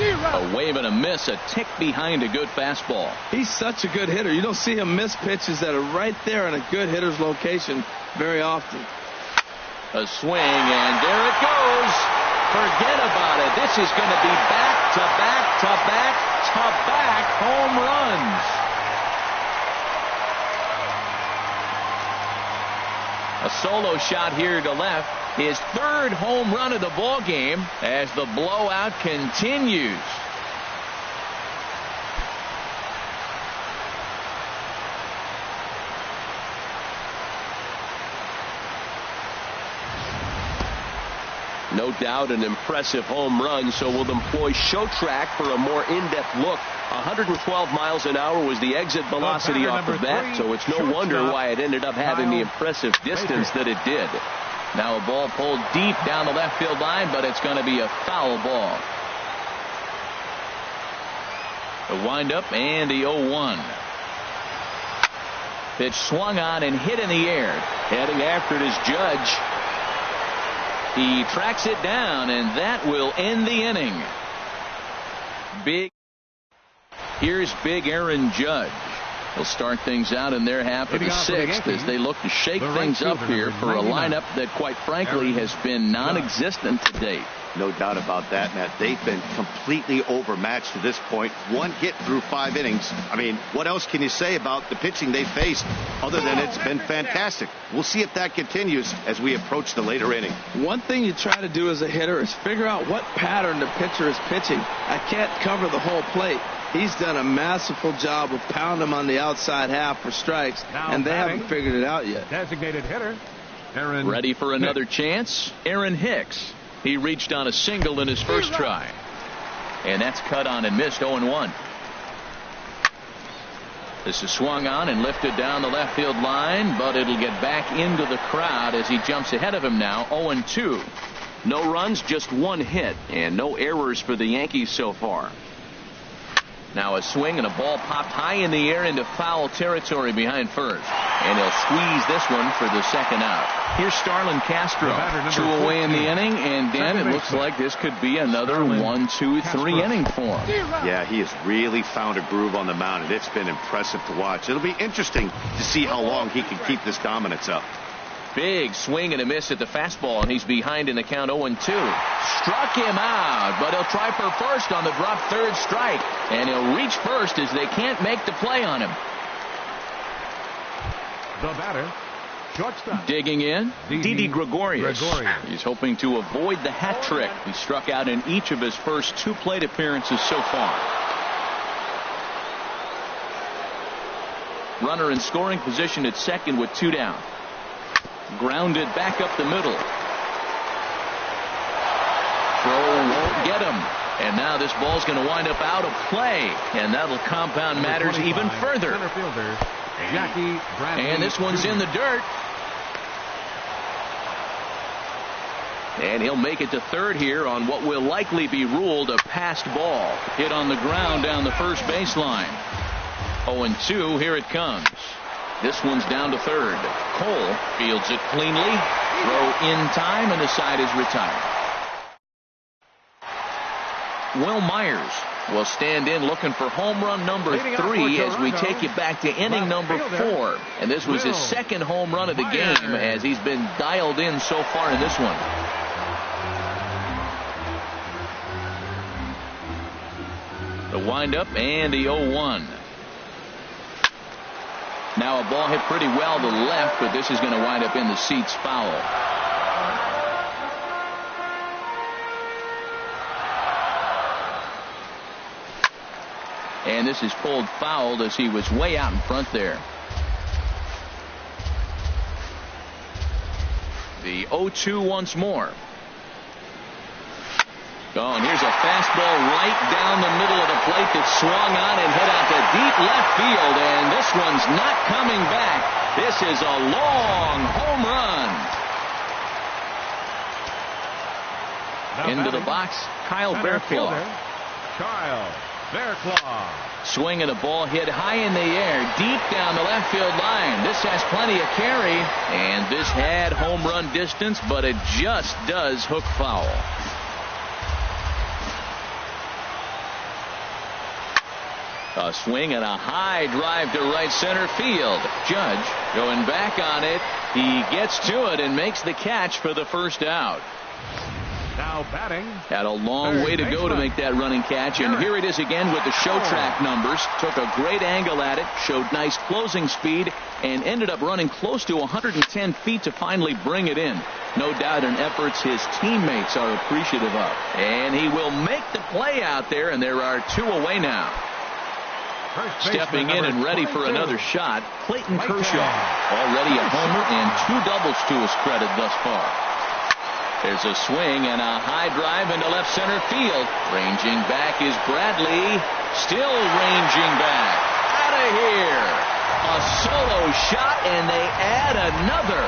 A wave and a miss, a tick behind a good fastball. He's such a good hitter. You don't see him miss pitches that are right there in a good hitter's location very often. A swing, and there it goes. Forget about it. This is going to be back-to-back-to-back-to-back home runs. A solo shot here to left. His 3rd home run of the ball game as the blowout continues. No doubt an impressive home run, so we'll employ show track for a more in-depth look. 112 miles an hour was the exit velocity off of that, so it's no wonder why it ended up having the impressive distance that it did. Now a ball pulled deep down the left field line, but it's going to be a foul ball. The windup and the 0-1. Pitch swung on and hit in the air. Heading after it is Judge. He tracks it down, and that will end the inning. Here's big Aaron Judge. He'll start things out in their half of the sixth as they look to shake things up here for a lineup that, quite frankly, has been non-existent to date. No doubt about that, Matt. They've been completely overmatched to this point. One hit through 5 innings. I mean, what else can you say about the pitching they faced other than it's been fantastic? We'll see if that continues as we approach the later inning. One thing you try to do as a hitter is figure out what pattern the pitcher is pitching. I can't cover the whole plate. He's done a masterful job of pounding him on the outside half for strikes, and they haven't figured it out yet. Designated hitter, Aaron. Ready for another chance? Aaron Hicks. He reached on a single in his first try. And that's cut on and missed. 0-1. This is swung on and lifted down the left field line, but it'll get back into the crowd as he jumps ahead of him now. 0-2. No runs, just 1 hit, and no errors for the Yankees so far. Now a swing and a ball popped high in the air into foul territory behind first. And he'll squeeze this one for the second out. Here's Starlin Castro. 2 away in the inning, and Dan, it looks like this could be another 1, 2, 3 inning for him. Yeah, he has really found a groove on the mound, and it's been impressive to watch. It'll be interesting to see how long he can keep this dominance up. Big swing and a miss at the fastball, and he's behind in the count. 0-2. Struck him out, but he'll try for first on the drop third strike, and he'll reach first as they can't make the play on him. The batter, shortstop. Digging in, Didi Gregorius. He's hoping to avoid the hat trick. He struck out in each of his first 2 plate appearances so far. Runner in scoring position at second with 2 down. Grounded back up the middle. Throw won't get him. And now this ball's going to wind up out of play. And that'll compound matters even further. Center fielder, Jackie Bradley. And this one's in the dirt. And he'll make it to third here on what will likely be ruled a passed ball. Hit on the ground down the first baseline. 0-2, here it comes. This one's down to third. Cole fields it cleanly. Throw in time, and the side is retired. Will Myers will stand in looking for home run number 3 as we take you back to inning number 4. And this was his second home run of the game as he's been dialed in so far in this one. The windup and the 0-1. Now a ball hit pretty well to the left, but this is going to wind up in the seats foul. And this is pulled fouled as he was way out in front there. The 0-2 once more. Oh, and here's a fastball right down the middle of the plate that swung on and hit out to deep left field, and this one's not coming back. This is a long home run. Into the box, Kyle Bearclaw. Kyle Bearclaw. Swing and a ball hit high in the air, deep down the left field line. This has plenty of carry, and this had home run distance, but it just does hook foul. A swing and a high drive to right center field. Judge going back on it. He gets to it and makes the catch for the first out. Now batting. Had a long way to go to make that running catch, and here it is again with the show track numbers. Took a great angle at it, showed nice closing speed, and ended up running close to 110 feet to finally bring it in. No doubt in efforts his teammates are appreciative of. And he will make the play out there, and there are 2 away now. Stepping in and ready for another shot, Clayton Kershaw. Already a homer and 2 doubles to his credit thus far. There's a swing and a high drive into left center field. Ranging back is Bradley. Still ranging back. Out of here. A solo shot, and they add another.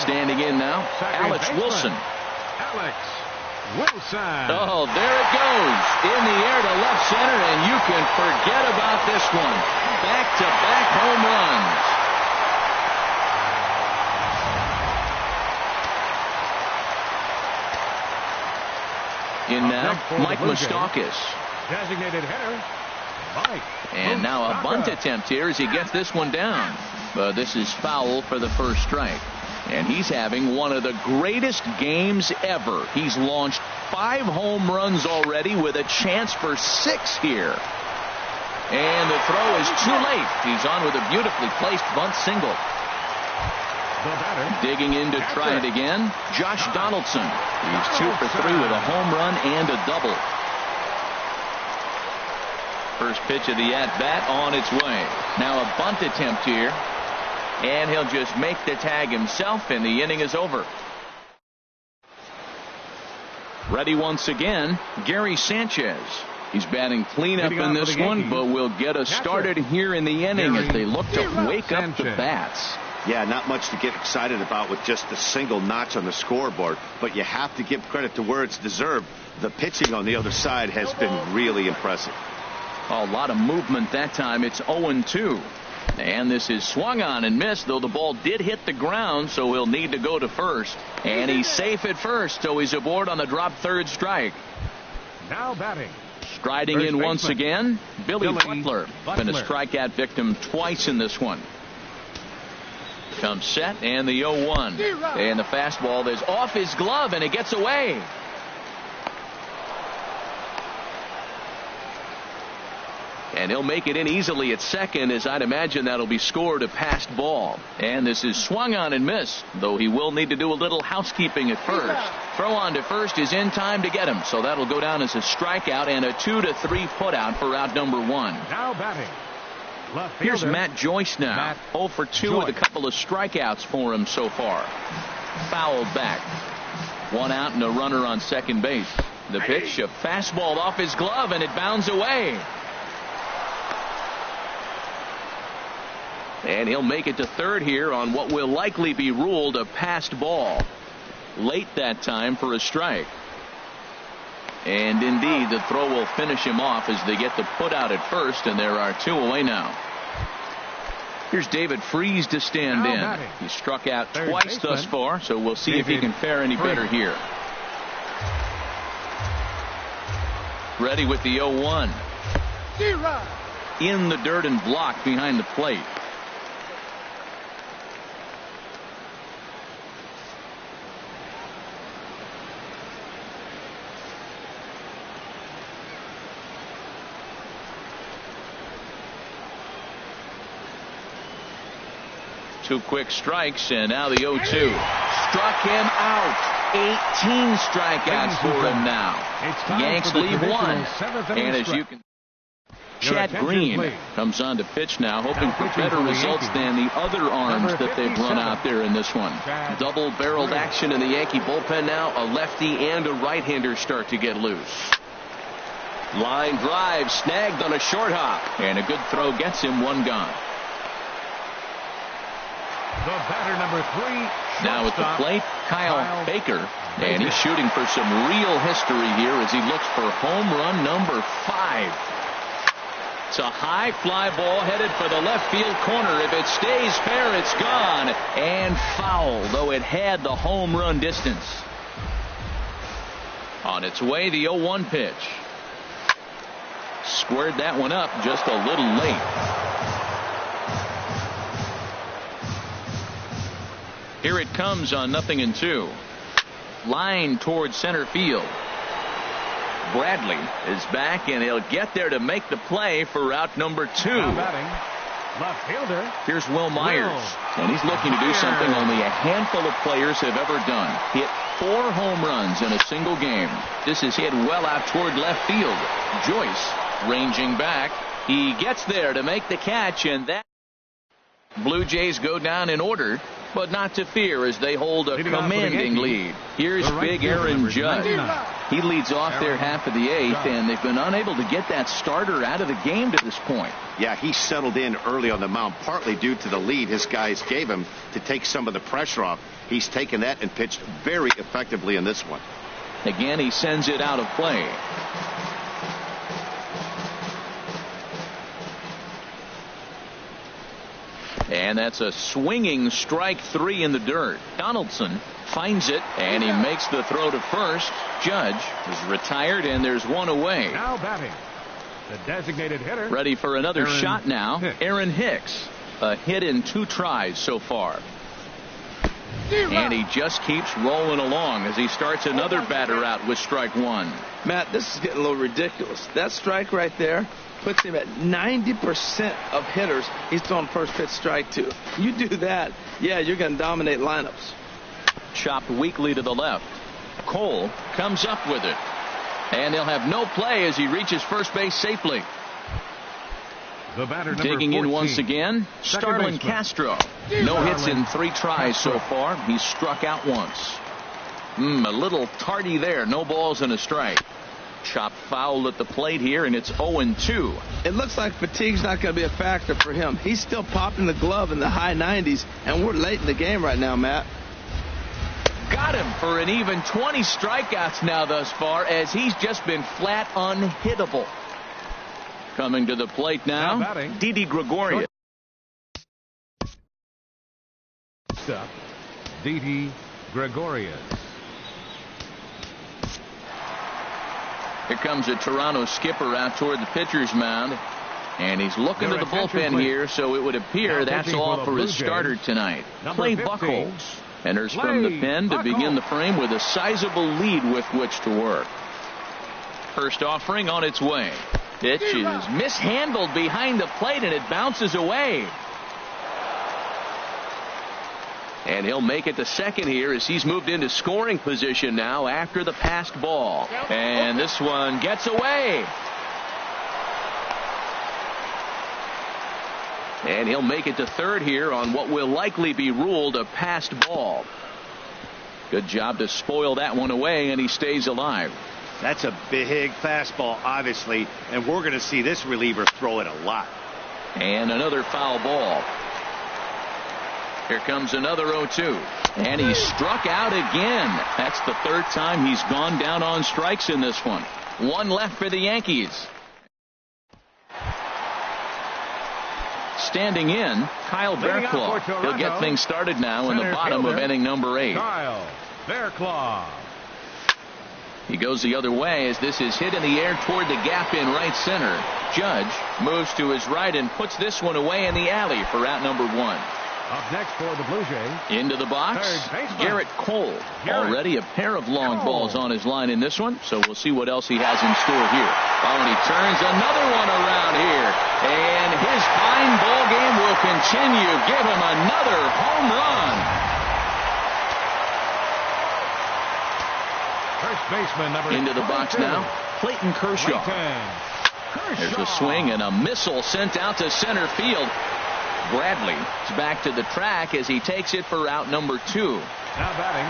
Standing in now, Alex Wilson. Alex Wilson. Oh, there it goes. In the air to left center, and you can forget about this one. Back-to-back home runs. In now, Mike Moustakas. Designated hitter, Mike. And now a bunt attempt here as he gets this one down. But this is foul for the first strike. And he's having one of the greatest games ever. He's launched 5 home runs already with a chance for 6 here. And the throw is too late. He's on with a beautifully placed bunt single. Digging in to try it again, Josh Donaldson. He's 2 for 3 with a home run and a double. First pitch of the at-bat on its way. Now a bunt attempt here. And he'll just make the tag himself, and the inning is over. Ready once again, Gary Sanchez. He's batting cleanup in this one, but will get us started here in the inning as they look to wake up the bats. Yeah, not much to get excited about with just a single notch on the scoreboard, but you have to give credit to where it's deserved. The pitching on the other side has been really impressive. A lot of movement that time. It's 0-2. And this is swung on and missed, though the ball did hit the ground, so he'll need to go to first. And he's safe at first, so he's aboard on the drop third strike. Now batting. Striding in once again, Billy Butler. Been a strikeout victim twice in this one. Comes set, and the 0-1. And the fastball is off his glove, and it gets away. And he'll make it in easily at second, as I'd imagine that'll be scored a passed ball. And this is swung on and missed, though he will need to do a little housekeeping at first. Throw on to first is in time to get him, so that'll go down as a strikeout and a 2-3 putout for out number 1. Now batting. Here's Matt Joyce now. 0 for 2 with a couple of strikeouts for him so far. Fouled back. 1 out and a runner on second base. The pitch, a fastball off his glove, and it bounds away. And he'll make it to third here on what will likely be ruled a passed ball. Late that time for a strike. And indeed, the throw will finish him off as they get the put out at first, and there are 2 away now. Here's David Freese to stand in. He struck out twice thus far, so we'll see if he can fare any better here. Ready with the 0-1. In the dirt and blocked behind the plate. Two quick strikes, and now the 0-2. Struck him out. 18 strikeouts for him now. Yanks leave 1. And as you can, Chad Green comes on to pitch now, hoping for better results than the other arms that they've run out there in this one. Double-barreled action in the Yankee bullpen now. A lefty and a right-hander start to get loose. Line drive snagged on a short hop, and a good throw gets him 1 gone. The batter number 3. Now at the plate, Kyle Baker. And he's shooting for some real history here as he looks for home run number 5. It's a high fly ball headed for the left field corner. If it stays fair, it's gone. And foul, though it had the home run distance. On its way, the 0-1 pitch. Squared that one up just a little late. Here it comes on 0-2. Line towards center field. Bradley is back, and he'll get there to make the play for out number 2. Left fielder. Here's Will Myers, and he's looking to do something only a handful of players have ever done. Hit 4 home runs in a single game. This is hit well out toward left field. Joyce ranging back. He gets there to make the catch, and that Blue Jays go down in order. But not to fear as they hold a commanding lead. Here's big Aaron Judge. He leads off their half of the eighth, and they've been unable to get that starter out of the game to this point. Yeah, he settled in early on the mound, partly due to the lead his guys gave him to take some of the pressure off. He's taken that and pitched very effectively in this one. Again, he sends it out of play. And that's a swinging strike 3 in the dirt. Donaldson finds it, and he makes the throw to first. Judge is retired, and there's one away. Now batting, the designated hitter. Ready for another shot now. Aaron Hicks. A hit in 2 tries so far. And he just keeps rolling along as he starts another batter out with strike 1. Matt, this is getting a little ridiculous. That strike right there puts him at 90% of hitters he's throwing first pitch strike to. You do that, yeah, you're going to dominate lineups. Chopped weakly to the left. Cole comes up with it. And he'll have no play as he reaches first base safely. The batter, digging 14, in once again, Starlin Castro. No hits in 3 tries so far. He's struck out once. A little tardy there. No balls and a strike. Chopped foul at the plate here, and it's 0-2. It looks like fatigue's not going to be a factor for him. He's still popping the glove in the high 90s, and we're late in the game right now, Matt. Got him for an even 20 strikeouts now thus far, as he's just been flat unhittable. Coming to the plate now, Didi Gregorius. Stop. Didi Gregorius. Here comes a Toronto skipper out toward the pitcher's mound. And he's looking to the bullpen here, so it would appear that's all for his starter tonight. Clay Buchholz enters from the pen to begin the frame with a sizable lead with which to work. First offering on its way. Pitch is mishandled behind the plate, and it bounces away. And he'll make it to second here as he's moved into scoring position now after the passed ball. And this one gets away. And he'll make it to third here on what will likely be ruled a passed ball. Good job to spoil that one away, and he stays alive. That's a big fastball, obviously, and we're going to see this reliever throw it a lot. And another foul ball. Here comes another 0-2. And he's struck out again. That's the 3rd time he's gone down on strikes in this one. 1 left for the Yankees. Standing in, Kyle Bearclaw. He'll get things started now in the bottom of inning number 8. Kyle Bearclaw. He goes the other way as this is hit in the air toward the gap in right center. Judge moves to his right and puts this one away in the alley for out number 1. Up next for the Blue Jays. Into the box, Garrett Cole. Already a pair of long balls on his line in this one, so we'll see what else he has in store here. Oh, and he turns another one around here. And his fine ball game will continue. Give him another home run. First baseman number into the box 22. now, Clayton Kershaw. There's a swing and a missile sent out to center field. Bradley is back to the track as he takes it for out number 2. Now batting,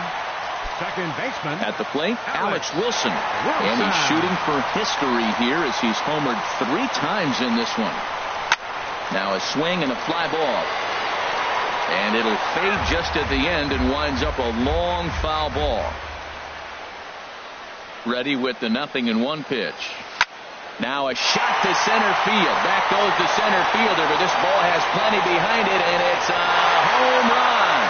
second baseman at the plate, Alex Wilson. And he's shooting for history here as he's homered 3 times in this one. Now a swing and a fly ball. And it'll fade just at the end and winds up a long foul ball. Ready with the 0-1 pitch. Now a shot to center field. Back goes the center fielder, but this ball has plenty behind it, and it's a home run.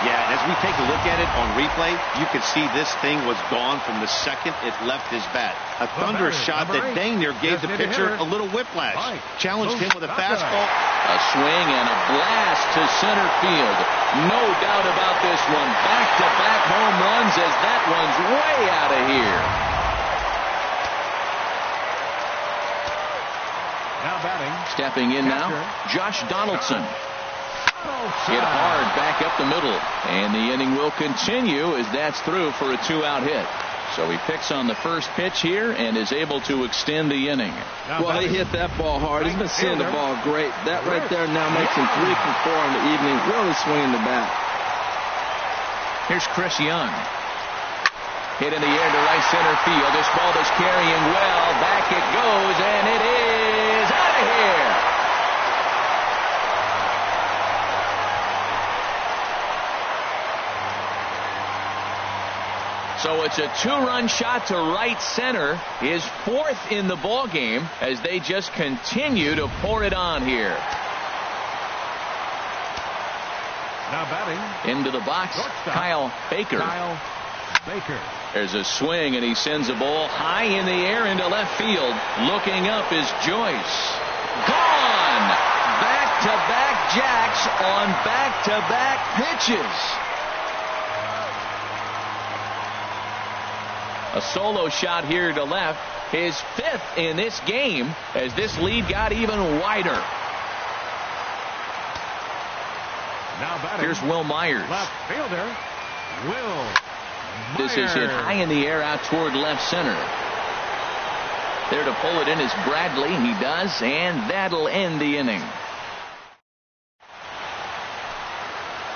Yeah, and as we take a look at it on replay, you can see this thing was gone from the second it left his bat. A thunderous shot that dang near gave the pitcher a little whiplash. Challenged him with a fastball. A swing and a blast to center field. No doubt about this one. Back-to-back home runs as that one's way out of here. Now batting. Stepping in now, Josh Donaldson. Hit hard back up the middle. And the inning will continue as that's through for a 2-out hit. So he picks on the first pitch here and is able to extend the inning. Well, he hit that ball hard. He's been seeing the ball great. That right there now makes him 3 for 4 in the evening. Really swinging the bat. Here's Chris Young. Hit in the air to right center field. This ball is carrying well. Back it goes, and it is out of here. So it's a 2-run shot to right center, his 4th in the ball game, as they just continue to pour it on here. Now batting. Into the box, Kyle Baker. There's a swing, and he sends a ball high in the air into left field. Looking up is JAYS. Gone! Back-to-back jacks on back-to-back pitches. A solo shot here to left, his 5th in this game, as this lead got even wider. Now batting. Here's Will Myers. Left fielder, Will Myers. This is hit high in the air out toward left center. There to pull it in is Bradley. He does, and that'll end the inning.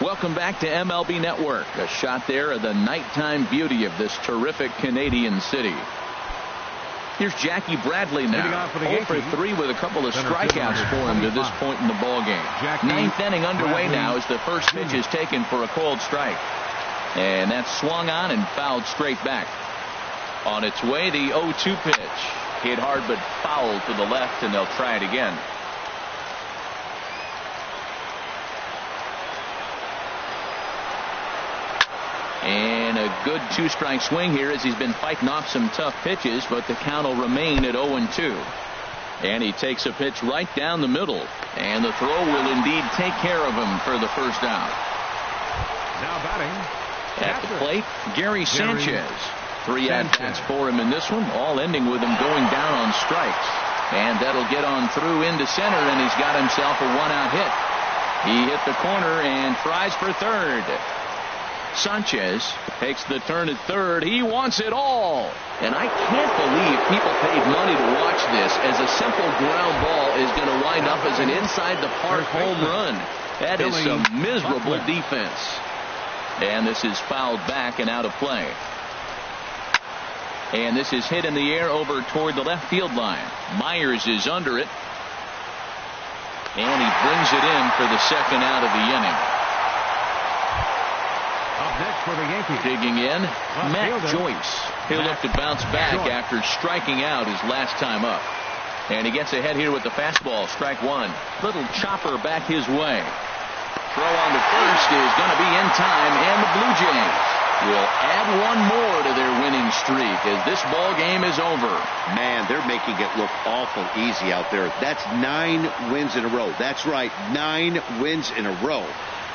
Welcome back to MLB Network. A shot there of the nighttime beauty of this terrific Canadian city. Here's Jackie Bradley now. 0 for 3 with a couple of strikeouts for him to this point in the ball game. 9th inning underway now as the first pitch is taken for a cold strike. And that's swung on and fouled straight back. On its way, the 0-2 pitch. Hit hard but foul to the left, and they'll try it again. And a good 2-strike swing here as he's been fighting off some tough pitches, but the count will remain at 0-2. And he takes a pitch right down the middle, and the throw will indeed take care of him for the first out. Now batting. At the plate, Gary Sanchez. 3 at-bats for him in this one, all ending with him going down on strikes. And that'll get on through into center, and he's got himself a 1-out hit. He hit the corner and tries for third. Sanchez takes the turn at third. He wants it all. And I can't believe people paid money to watch this, as a simple ground ball is going to wind up as an inside-the-park home run. That is some miserable defense. And this is fouled back and out of play. And this is hit in the air over toward the left field line. Myers is under it. And he brings it in for the second out of the inning. Up next for the Yankees. Digging in, Matt JAYS. He'll look to bounce back after striking out his last time up. And he gets ahead here with the fastball. Strike 1. Little chopper back his way. Throw on to first is going to be in time, and the Blue Jays will add one more to their winning streak as this ball game is over. Man, they're making it look awful easy out there. That's 9 wins in a row. That's right, 9 wins in a row.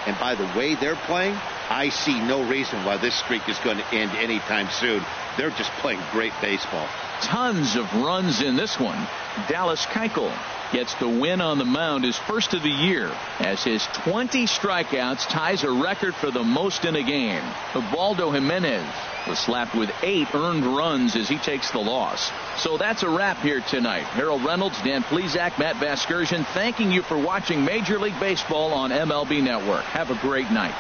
And by the way they're playing, I see no reason why this streak is going to end anytime soon. They're just playing great baseball. Tons of runs in this one. Dallas Keuchel gets the win on the mound, his first of the year, as his 20 strikeouts ties a record for the most in a game. Ubaldo Jimenez was slapped with 8 earned runs as he takes the loss. So that's a wrap here tonight. Harold Reynolds, Dan Plesac, Matt Vasgersian, thanking you for watching Major League Baseball on MLB Network. Have a great night.